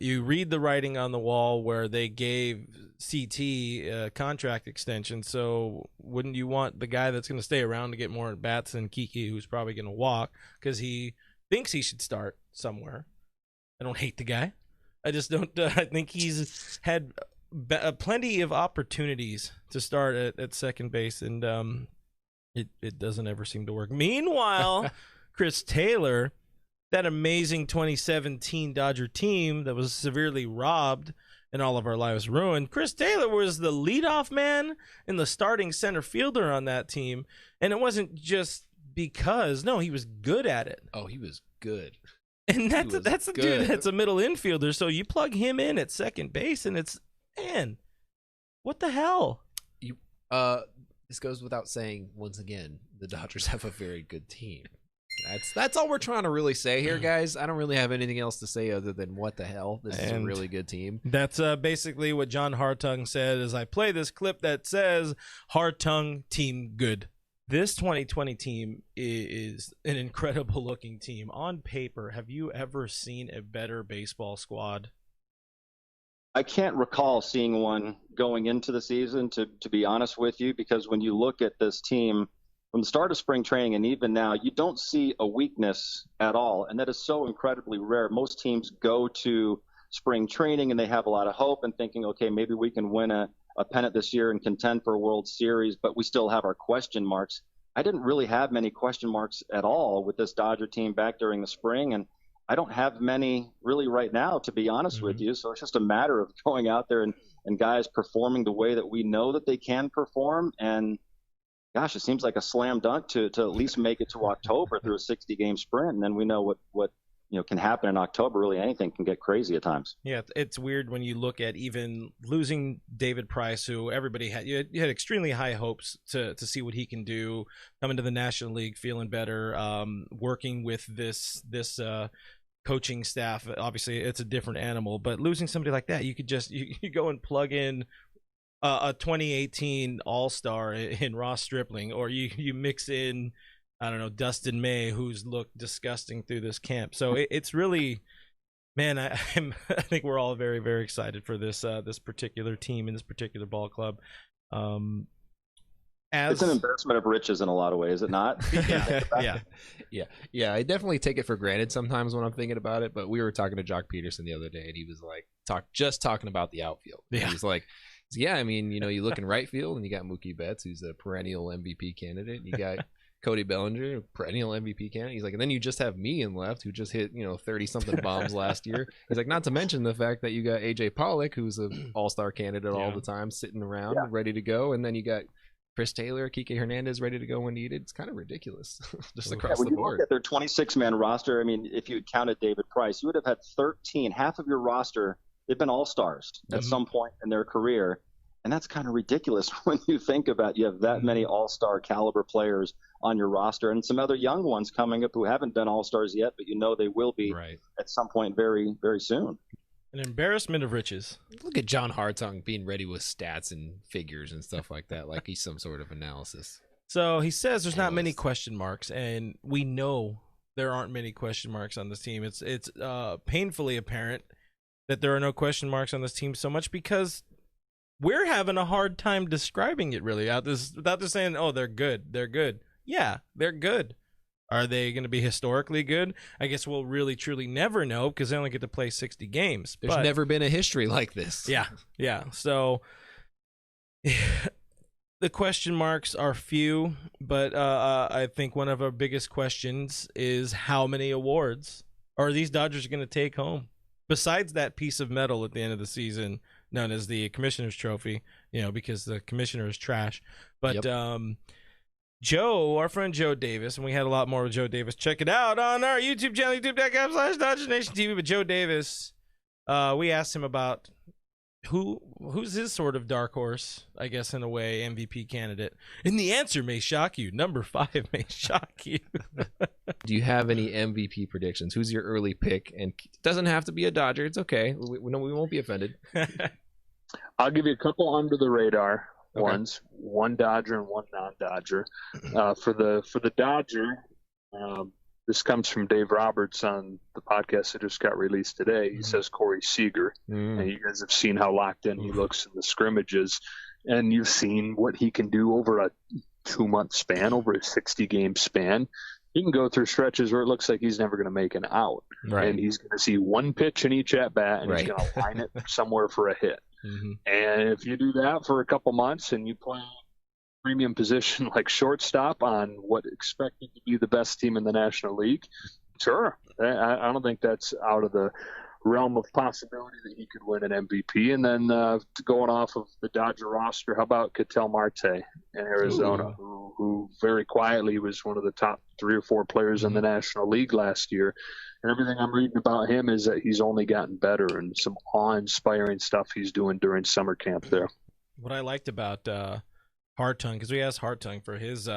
You read the writing on the wall where they gave CT a contract extension, so wouldn't you want the guy that's going to stay around to get more at bats than Kiki, who's probably going to walk because he thinks he should start somewhere? I don't hate the guy. I just don't. I think he's had plenty of opportunities to start at second base, and it doesn't ever seem to work. Meanwhile, Chris Taylor, that amazing 2017 Dodger team that was severely robbed and all of our lives ruined. Chris Taylor was the leadoff man and the starting center fielder on that team. And it wasn't just because, no, he was good at it. Oh, he was good. And that's a dude that's a middle infielder. So you plug him in at second base and it's, man, what the hell? This goes without saying, once again, the Dodgers have a very good team. That's all we're trying to really say here, guys. I don't really have anything else to say other than what the hell. This is a really good team. That's basically what John Hartung said as I play this clip that says, Hartung, team good. This 2020 team is an incredible looking team. On paper, have you ever seen a better baseball squad? I can't recall seeing one going into the season, to be honest with you, because when you look at this team from the start of spring training and even now, you don't see a weakness at all. And that is so incredibly rare. Most teams go to spring training and they have a lot of hope and thinking, okay, maybe we can win a pennant this year and contend for a World Series, but we still have our question marks. I didn't really have many question marks at all with this Dodger team back during the spring. And I don't have many really right now, to be honest with you. So it's just a matter of going out there and guys performing the way that we know that they can perform. And gosh, it seems like a slam dunk to at least make it to October through a 60-game sprint, and then we know what can happen in October. Really, anything can get crazy at times. Yeah, it's weird when you look at even losing David Price, who everybody had. You had extremely high hopes to see what he can do, coming to the National League, feeling better, working with this coaching staff. Obviously, it's a different animal, but losing somebody like that, you could just you go and plug in a 2018 All-Star in Ross Stripling, or you mix in, I don't know, Dustin May, who's looked disgusting through this camp. So it's really, man, I think we're all very, very excited for this particular team and this particular ball club. It's an embarrassment of riches in a lot of ways, is it not? Yeah. I definitely take it for granted sometimes when I'm thinking about it. But we were talking to Jock Peterson the other day, and he was like, talking about the outfield. Yeah. He's like, yeah, I mean, you look in right field, and you got Mookie Betts, who's a perennial MVP candidate. You got Cody Bellinger, perennial MVP candidate. He's like, and then you just have me in left, who just hit 30-something bombs last year. He's like, not to mention the fact that you got AJ Pollock, who's an all-star candidate all the time, sitting around ready to go, and then you got Chris Taylor, Kike Hernandez ready to go when needed. It's kind of ridiculous, just across the board. When you look at their 26-man roster, I mean, if you had counted David Price, you would have had 13. Half of your roster, they've been all-stars at some point in their career. And that's kind of ridiculous when you think about you have that many all-star caliber players on your roster and some other young ones coming up who haven't been all-stars yet, but they will be at some point very, very soon. An embarrassment of riches. Look at John Hartung being ready with stats and figures and stuff like that, like he's some sort of analysis. So he says there's not many question marks, and we know there aren't many question marks on this team. It's painfully apparent that there are no question marks on this team, so much because we're having a hard time describing it really without just saying, oh, they're good. They're good. Yeah, they're good. Are they going to be historically good? I guess we'll really, truly never know because they only get to play 60 games. There's never been a history like this. Yeah. So the question marks are few, but I think one of our biggest questions is how many awards are these Dodgers going to take home? Besides that piece of metal at the end of the season, known as the Commissioner's Trophy, because the Commissioner is trash. But Joe, our friend Joe Davis, and we had a lot more with Joe Davis. Check it out on our YouTube channel, youtube.com/DodgersNationTV. But Joe Davis, we asked him about who's his sort of dark horse, I guess, in a way, MVP candidate. And the answer may shock you. Number 5 may shock you. Do you have any MVP predictions? Who's your early pick? And it doesn't have to be a Dodger. It's okay. We won't be offended. I'll give you a couple under the radar ones. One Dodger and one non-Dodger. For the Dodger, this comes from Dave Roberts on the podcast that just got released today. He says Corey Seager. And you guys have seen how locked in he looks in the scrimmages. And you've seen what he can do over a 2-month span, over a 60-game span. He can go through stretches where it looks like he's never going to make an out. Right. And he's going to see one pitch in each at-bat, and he's going to line it somewhere for a hit. And if you do that for a couple months and you play premium position like shortstop on what expected to be the best team in the National League, sure. I don't think that's out of the realm of possibility that he could win an MVP. And then going off of the Dodger roster, how about Ketel Marte in Arizona, who very quietly was one of the top 3 or 4 players in the National League last year. And everything I'm reading about him is that he's only gotten better, and some awe-inspiring stuff he's doing during summer camp there. What I liked about Hartung, because we asked Hartung for his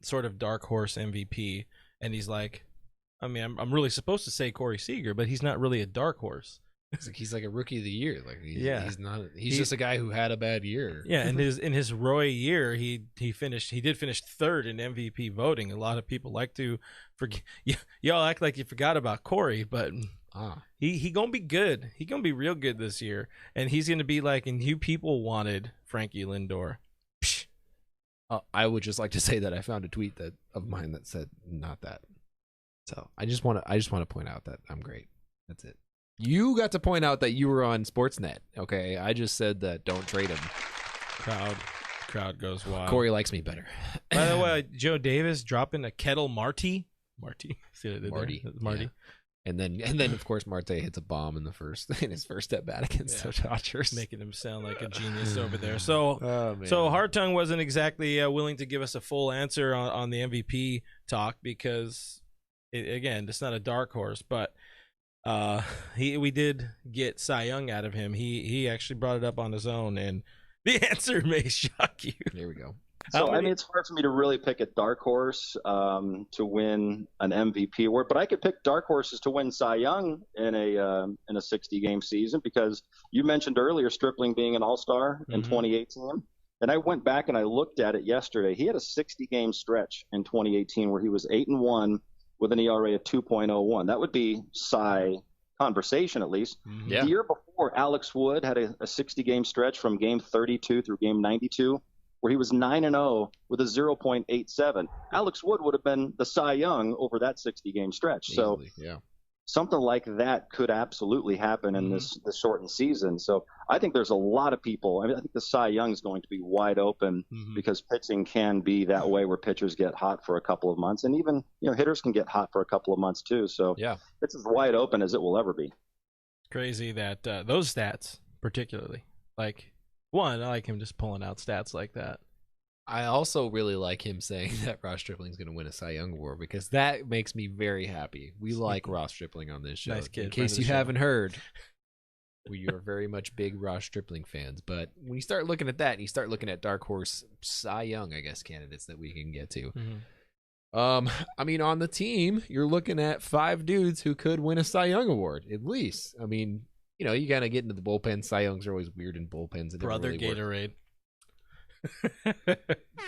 sort of dark horse MVP, and he's like, I mean, I'm really supposed to say Corey Seager, but he's not really a dark horse. He's like a rookie of the year. Like he's not. He's just a guy who had a bad year. Yeah, in his Roy year, he did finish 3rd in MVP voting. A lot of people like to forget. Y'all act like you forgot about Corey, but he gonna be good. He gonna be real good this year, and he's gonna be like. And you people wanted Frankie Lindor. I would just like to say that I found a tweet of mine that said not that. So I just want to point out that I'm great. That's it. You got to point out that you were on Sportsnet. Okay, I just said that don't trade him. Crowd goes wild. Corey likes me better. By the way, Joe Davis dropping a Ketel Marte. See what I did Marty. there? Marty. Yeah. And then of course Marte hits a bomb in his first at bat against the Dodgers, making him sound like a genius over there. So so Hartung wasn't exactly willing to give us a full answer on the MVP talk because again, it's not a dark horse, but we did get Cy Young out of him. He actually brought it up on his own, and the answer may shock you. There we go. So, I mean, it's hard for me to really pick a dark horse to win an MVP award, but I could pick dark horses to win Cy Young in a 60-game season, because you mentioned earlier Stripling being an All-Star in 2018, and I went back and I looked at it yesterday. He had a 60-game stretch in 2018 where he was 8-1 with an ERA of 2.01. That would be Cy conversation, at least. Yeah. The year before, Alex Wood had a 60-game stretch from game 32 through game 92 where he was 9-0 with a 0.87. Alex Wood would have been the Cy Young over that 60-game stretch. Easily, so something like that could absolutely happen in this shortened season. So I think there's a lot of people. I mean, I think the Cy Young is going to be wide open because pitching can be that way, where pitchers get hot for a couple of months, and even hitters can get hot for a couple of months too. So it's as wide open as it will ever be. Crazy that those stats particularly, like. One, I like him just pulling out stats like that. I also really like him saying that Ross Stripling's going to win a Cy Young Award, because that makes me very happy. We like Ross Stripling on this show. Nice kid. In case you haven't heard, we are very much big Ross Stripling fans. But when you start looking at that and you start looking at dark horse Cy Young, I guess, candidates that we can get to. I mean, on the team, you're looking at 5 dudes who could win a Cy Young Award, at least. I mean, you gotta get into the bullpen. Cy Youngs are always weird in bullpens. Brother really Gatorade.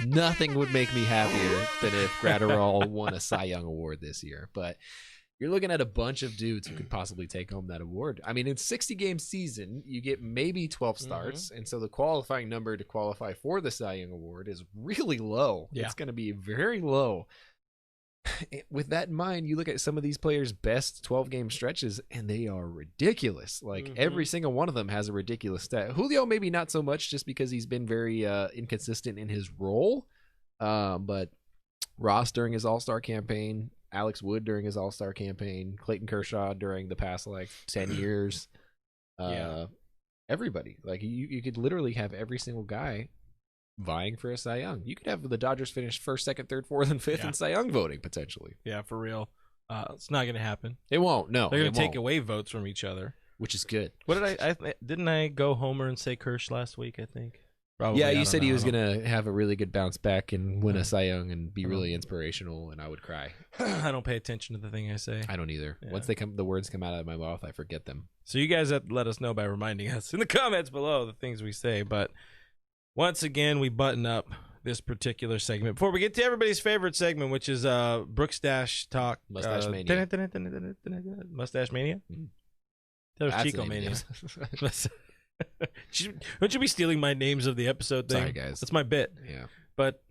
Nothing would make me happier than if Gratterall won a Cy Young Award this year. But you're looking at a bunch of dudes who could possibly take home that award. I mean, in 60-game season, you get maybe 12 starts, and so the qualifying number to qualify for the Cy Young Award is really low. Yeah. It's going to be very low. With that in mind, you look at some of these players' best 12-game stretches, and they are ridiculous. Like, every single one of them has a ridiculous stat. Julio, maybe not so much, just because he's been very inconsistent in his role. But Ross during his All-Star campaign, Alex Wood during his All-Star campaign, Clayton Kershaw during the past, 10 years. Everybody. Like, you could literally have every single guy vying for a Cy Young. You could have the Dodgers finish 1st, 2nd, 3rd, 4th, and 5th in Cy Young voting, potentially. Yeah, for real. It's not going to happen. It won't. No, they're going to take away votes from each other, which is good. What didn't I go homer and say Kirsch last week? I think. Probably. Yeah, you said he was going to have a really good bounce back and win a Cy Young and be really inspirational, and I would cry. I don't pay attention to the thing I say. I don't either. Yeah. Once the words come out of my mouth, I forget them. So you guys have to let us know by reminding us in the comments below the things we say. But once again, we button up this particular segment before we get to everybody's favorite segment, which is Brookstache Talk. Mustache Mania. Mustache Mania? That was That's Chico the name, Mania. Don't you be stealing my names of the episode thing? Sorry, guys. That's my bit. Yeah. But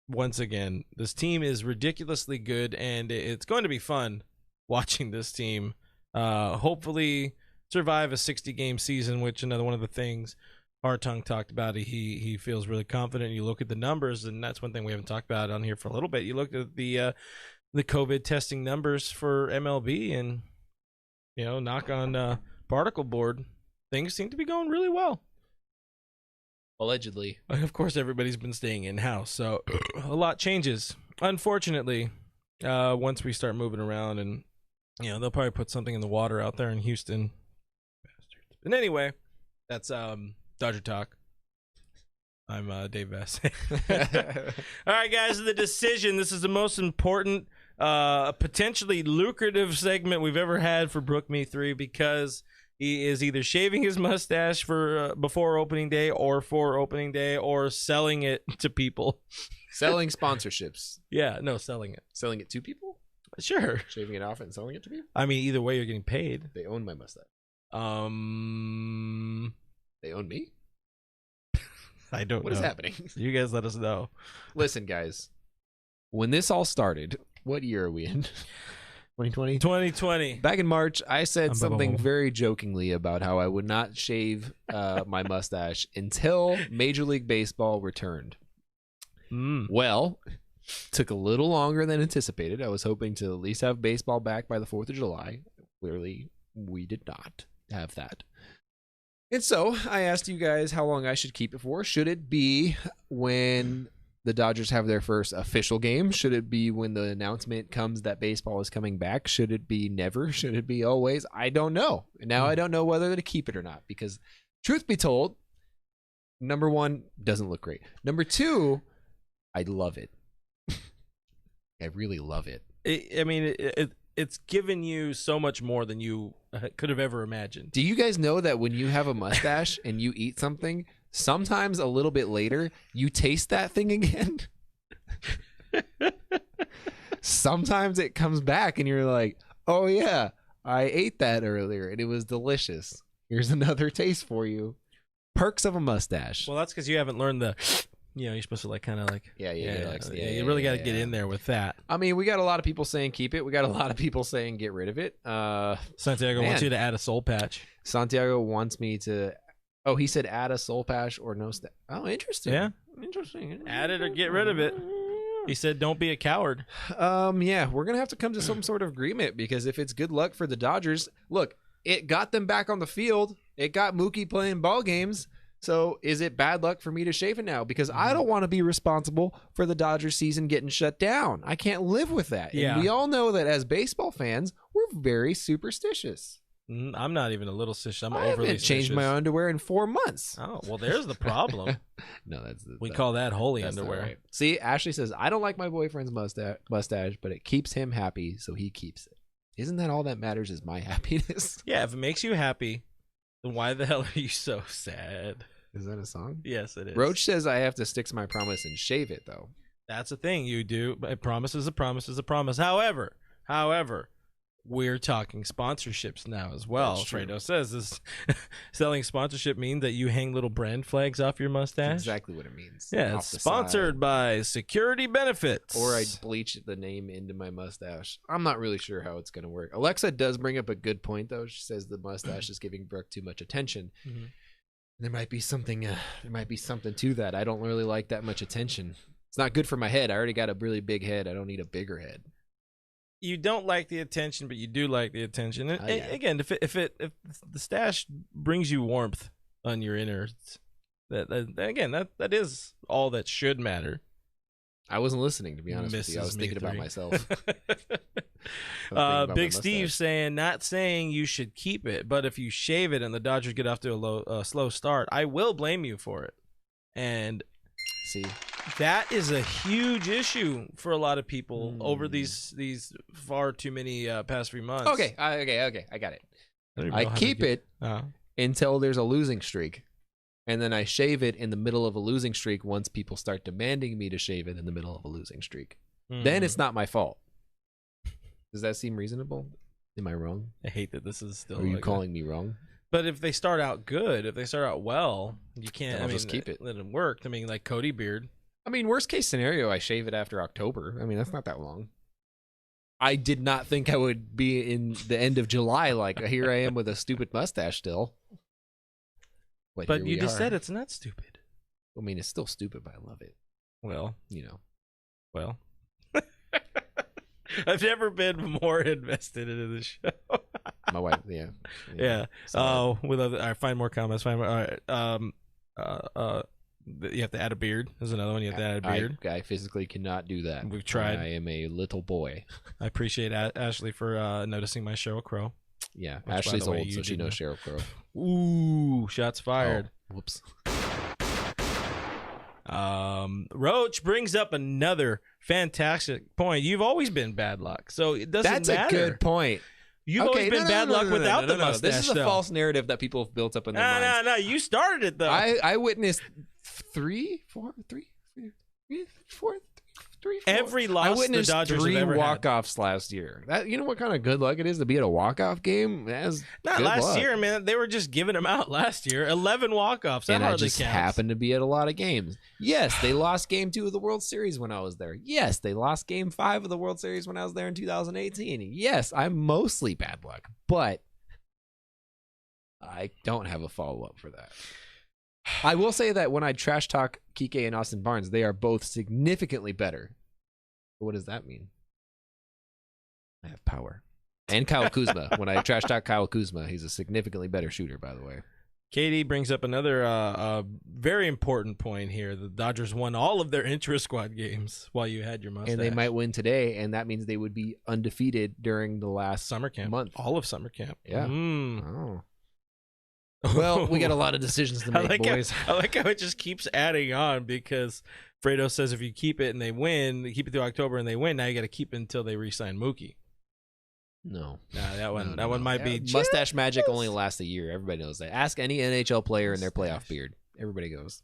once again, this team is ridiculously good, and it's going to be fun watching this team hopefully survive a 60-game season, which another one of the things Hartung talked about. He feels really confident. You look at the numbers, and that's one thing we haven't talked about on here for a little bit. You look at the COVID testing numbers for MLB, and knock on particle board, things seem to be going really well. Allegedly. And of course, everybody's been staying in-house, so a lot changes. Unfortunately, once we start moving around, and they'll probably put something in the water out there in Houston. Bastards. But anyway, that's Dodger Talk. I'm Dave Vess. All right, guys, the decision. This is the most important, potentially lucrative segment we've ever had for Brook Me 3, because he is either shaving his mustache for before opening day or for opening day, or selling it to people. Selling sponsorships. Yeah, no, selling it. Selling it to people? Sure. Shaving it off and selling it to people? I mean, either way, you're getting paid. They own my mustache. They own me? I don't know. What is happening? You guys let us know. Listen, guys. When this all started, what year are we in? 2020? 2020. Back in March, I said something very jokingly about how I would not shave my mustache until Major League Baseball returned. Well, took a little longer than anticipated. I was hoping to at least have baseball back by the 4th of July. Clearly, we did not have that. And so I asked you guys how long I should keep it for. Should it be when the Dodgers have their first official game? Should it be when the announcement comes that baseball is coming back? Should it be never? Should it be always? I don't know. Now I don't know whether to keep it or not because, truth be told, number one, doesn't look great. Number two, I love it. I really love it. It's given you so much more than you could have ever imagined. Do you guys know that when you have a mustache and you eat something, sometimes a little bit later, you taste that thing again? Sometimes it comes back and you're like, oh yeah, I ate that earlier and it was delicious. Here's another taste for you. Perks of a mustache. Well, that's because you haven't learned the... you're supposed to you really got to get in there with that. I mean, we got a lot of people saying keep it. We got a lot of people saying get rid of it. Santiago wants you to add a soul patch. Santiago wants me to... Oh, he said add a soul patch or no... Oh, interesting. Yeah. Interesting. Add it or get rid of it. He said don't be a coward. Yeah, we're going to have to come to some sort of agreement because if it's good luck for the Dodgers... Look, it got them back on the field. It got Mookie playing ball games. So is it bad luck for me to shave it now? Because I don't want to be responsible for the Dodgers season getting shut down. I can't live with that. Yeah. And we all know that as baseball fans, we're very superstitious. I'm not even a little stitious. I'm I overly haven't changed stitious. my underwear in 4 months. Oh, well, there's the problem. No, we call that holy that's underwear. Right. See, Ashley says, I don't like my boyfriend's mustache, but it keeps him happy, so he keeps it. Isn't that all that matters is my happiness? Yeah, if it makes you happy, then why the hell are you so sad? Is that a song? Yes, it is. Roach says I have to stick to my promise and shave it, though. That's a thing you do. But a promise is a promise is a promise. However, we're talking sponsorships now as well. Fredo says this selling sponsorship means that you hang little brand flags off your mustache. That's exactly what it means. Yeah, it's sponsored by Security Benefits. Or I bleach the name into my mustache. I'm not really sure how it's going to work. Alexa does bring up a good point, though. She says the mustache is giving Brook too much attention. Mm-hmm. There might be something. There might be something to that. I don't really like that much attention. It's not good for my head. I already got a really big head. I don't need a bigger head. You don't like the attention, but you do like the attention. And, again, if the stash brings you warmth on your innards, that is all that should matter. I wasn't listening, to be honest with you. I was thinking about myself. Big Steve saying, not saying you should keep it, but if you shave it and the Dodgers get off to a slow start, I will blame you for it. And see, that is a huge issue for a lot of people over these far too many past 3 months. Okay, I got it. I keep it until there's a losing streak. And then I shave it in the middle of a losing streak once people start demanding me to shave it in the middle of a losing streak. Then it's not my fault. Does that seem reasonable? Am I wrong? I hate that this is still... Are you calling me wrong? But if they start out good, if they start out well, you can't... I'll just keep it. Let it work. I mean, like Cody Beard. I mean, worst case scenario, I shave it after October. I mean, that's not that long. I did not think I would be in the end of July. Like, here I am with a stupid mustache still. But you just said it's not stupid. I mean, it's still stupid, but I love it. Well, Well. I've never been more invested into the show. My wife, yeah. Oh, we love it. All right, find more comments. All right. You have to add a beard. There's another one. You have to add a beard. I physically cannot do that. We've tried. I am a little boy. I appreciate Ashley for noticing my Sheryl Crow. Yeah, which, Ashley's old, so she knows Sheryl Crow. Ooh, shots fired. Oh, whoops. Roach brings up another fantastic point. You've always been bad luck, so it doesn't matter. That's a good point. You've always been bad luck without the mustache. This is a false narrative that people have built up in their minds. No. You started it, though. I witnessed three, four. Every loss I witnessed the Dodgers 3 have ever walk-offs last year. That, you know what kind of good luck it is to be at a walk-off game? Not last year, man. They were just giving them out last year. 11 walk-offs. That and hardly I just counts. happened to be at a lot of games. Yes, they lost Game 2 of the World Series when I was there. Yes, they lost Game 5 of the World Series when I was there in 2018. Yes, I'm mostly bad luck, but I don't have a follow-up for that. I will say that when I trash talk Kike and Austin Barnes, they are both significantly better. What does that mean? I have power. And Kyle Kuzma. When I trash talk Kyle Kuzma, he's a significantly better shooter, by the way. Katie brings up another very important point here. The Dodgers won all of their intra-squad games while you had your mustache. And they might win today, and that means they would be undefeated during the last summer camp month. All of summer camp. Yeah. Oh. Well, we got a lot of decisions to make, boys. I like how it just keeps adding on because Fredo says if you keep it and they win, you keep it through October and they win, now you got to keep it until they re-sign Mookie. No. That one might be mustache magic only lasts a year. Everybody knows that. Ask any NHL player in their playoff beard. Everybody goes.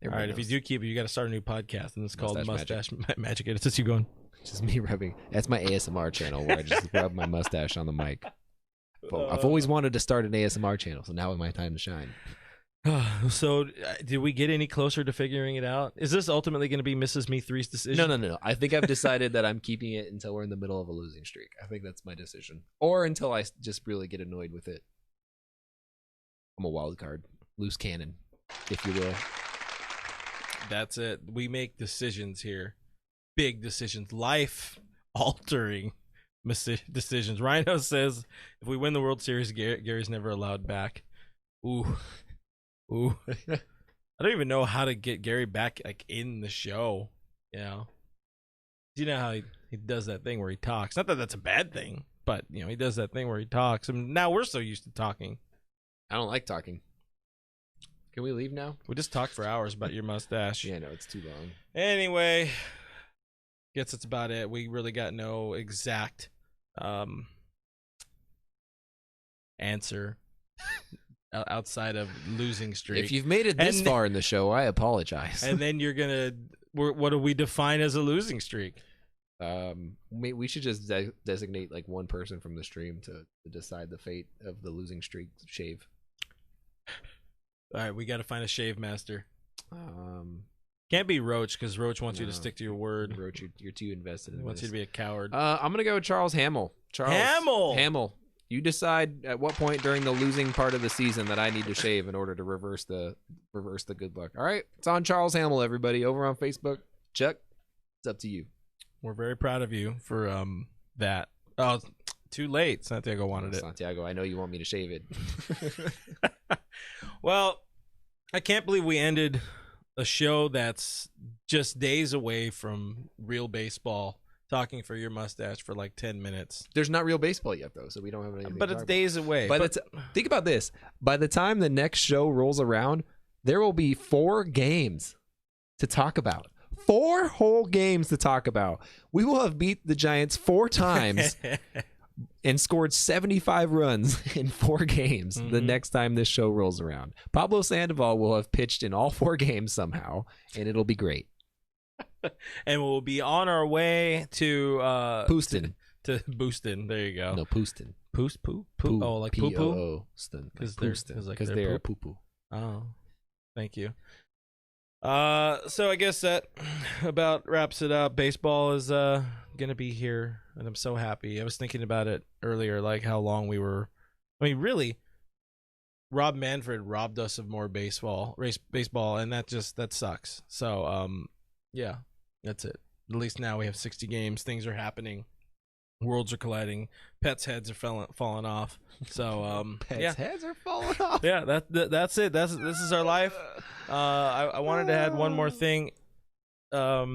All right, if you do keep it, you got to start a new podcast, and it's called Mustache Magic. It's just you going. It's just me rubbing. That's my ASMR channel where I just rub my mustache on the mic. I've always wanted to start an ASMR channel, so now is my time to shine. So, did we get any closer to figuring it out? Is this ultimately going to be Mrs. Me 3's decision? No. I think I've decided that I'm keeping it until we're in the middle of a losing streak. I think that's my decision. Or until I just really get annoyed with it. I'm a wild card. Loose cannon, if you will. That's it. We make decisions here. Big decisions. Life-altering decisions. Rhino says, if we win the World Series, Gary's never allowed back. Ooh. I don't even know how to get Gary back in the show. You know how he does that thing where he talks. Not that that's a bad thing, but he does that thing where he talks. And now we're so used to talking. I don't like talking. Can we leave now? We just talked for hours about your mustache. Yeah, no, it's too long. Anyway, guess that's about it. We really got no exact answer outside of losing streak. If you've made it this far in the show, I apologize. And then you're gonna, what do we define as a losing streak? We should just designate one person from the stream to decide the fate of the losing streak shave. All right, we got to find a shave master. Can't be Roach because Roach wants you to stick to your word. Roach, you're too invested in this. He wants you to be a coward. I'm gonna go with Charles Hamill. Hamill. You decide at what point during the losing part of the season that I need to shave in order to reverse the good luck. All right, it's on Charles Hamill, everybody, over on Facebook. Chuck, it's up to you. We're very proud of you for that. Oh, too late. Santiago wanted it. Santiago, I know you want me to shave it. Well, I can't believe we ended a show that's just days away from real baseball. Talking for your mustache for 10 minutes. There's not real baseball yet, though, so we don't have anything. But it's days away. Think about this. By the time the next show rolls around, there will be 4 games to talk about. 4 whole games to talk about. We will have beat the Giants 4 times and scored 75 runs in 4 games the next time this show rolls around. Pablo Sandoval will have pitched in all 4 games somehow, and it'll be great. And we'll be on our way to Pooston. To Booston. There you go. No, Pooston. Poo? Oh, like poo poo? Because they're poo poo. Oh, thank you. So I guess that about wraps it up. Baseball is gonna be here, and I'm so happy. I was thinking about it earlier, how long we were. I mean, really, Rob Manfred robbed us of more baseball, and that sucks. So yeah, that's it. At least now we have 60 games. Things are happening. Worlds are colliding. Pets' heads are falling off. So Pets' heads are falling off. Yeah, that's it. This is our life. I wanted to add one more thing. What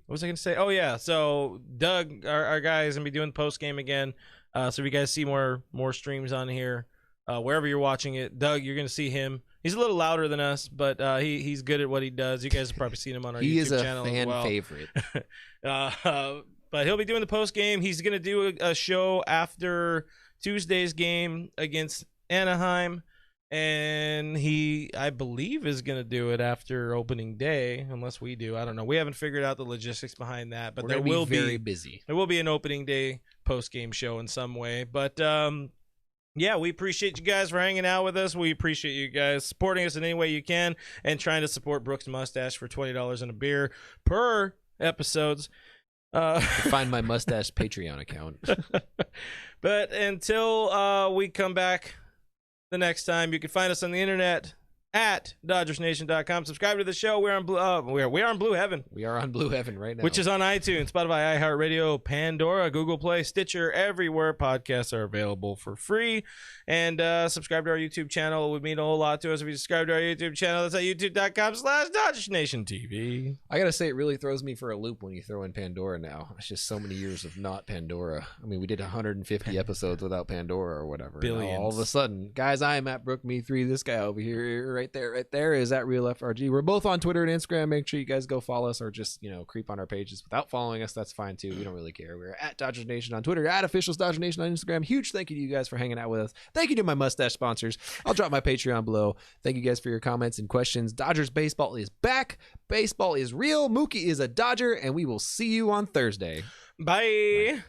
was I going to say? Oh yeah. So Doug, our guy, is gonna be doing the post game again. So if you guys see more streams on here, wherever you're watching it, Doug, you're gonna see him. He's a little louder than us, but he's good at what he does. You guys have probably seen him on our YouTube channel as well. He is a fan favorite. But he'll be doing the post game. He's going to do a show after Tuesday's game against Anaheim, and I believe, is going to do it after opening day, unless we do. I don't know. We haven't figured out the logistics behind that, but there will be very busy. There will be an opening day post game show in some way, but yeah, we appreciate you guys for hanging out with us. We appreciate you guys supporting us in any way you can and trying to support Brooks Mustache for $20 and a beer per episodes. Find my mustache Patreon account. But until we come back the next time, you can find us on the internet at DodgersNation.com. Subscribe to the show. We're on Blue. We are on Blue Heaven. We are on Blue Heaven right now, which is on iTunes, Spotify, iHeartRadio, Pandora, Google Play, Stitcher, everywhere podcasts are available for free. And subscribe to our YouTube channel. It would mean a whole lot to us if you subscribe to our YouTube channel. That's at youtube.com/DodgersNationTV. I gotta say, it really throws me for a loop when you throw in Pandora now. It's just so many years of not Pandora. I mean, we did 150 episodes without Pandora or whatever. Billions. All of a sudden, guys, I am at Brook Me 3. This guy over here, right there is at Real FRG. We're both on Twitter and Instagram. Make sure you guys go follow us, or just creep on our pages without following us. That's fine too. We don't really care. We're at Dodgers Nation on Twitter, at Officials Dodgers Nation on Instagram. Huge thank you to you guys for hanging out with us. Thank you to my mustache sponsors. I'll drop my Patreon below. Thank you guys for your comments and questions. Dodgers baseball is back. Baseball is real. Mookie is a Dodger, and we will see you on Thursday. Bye.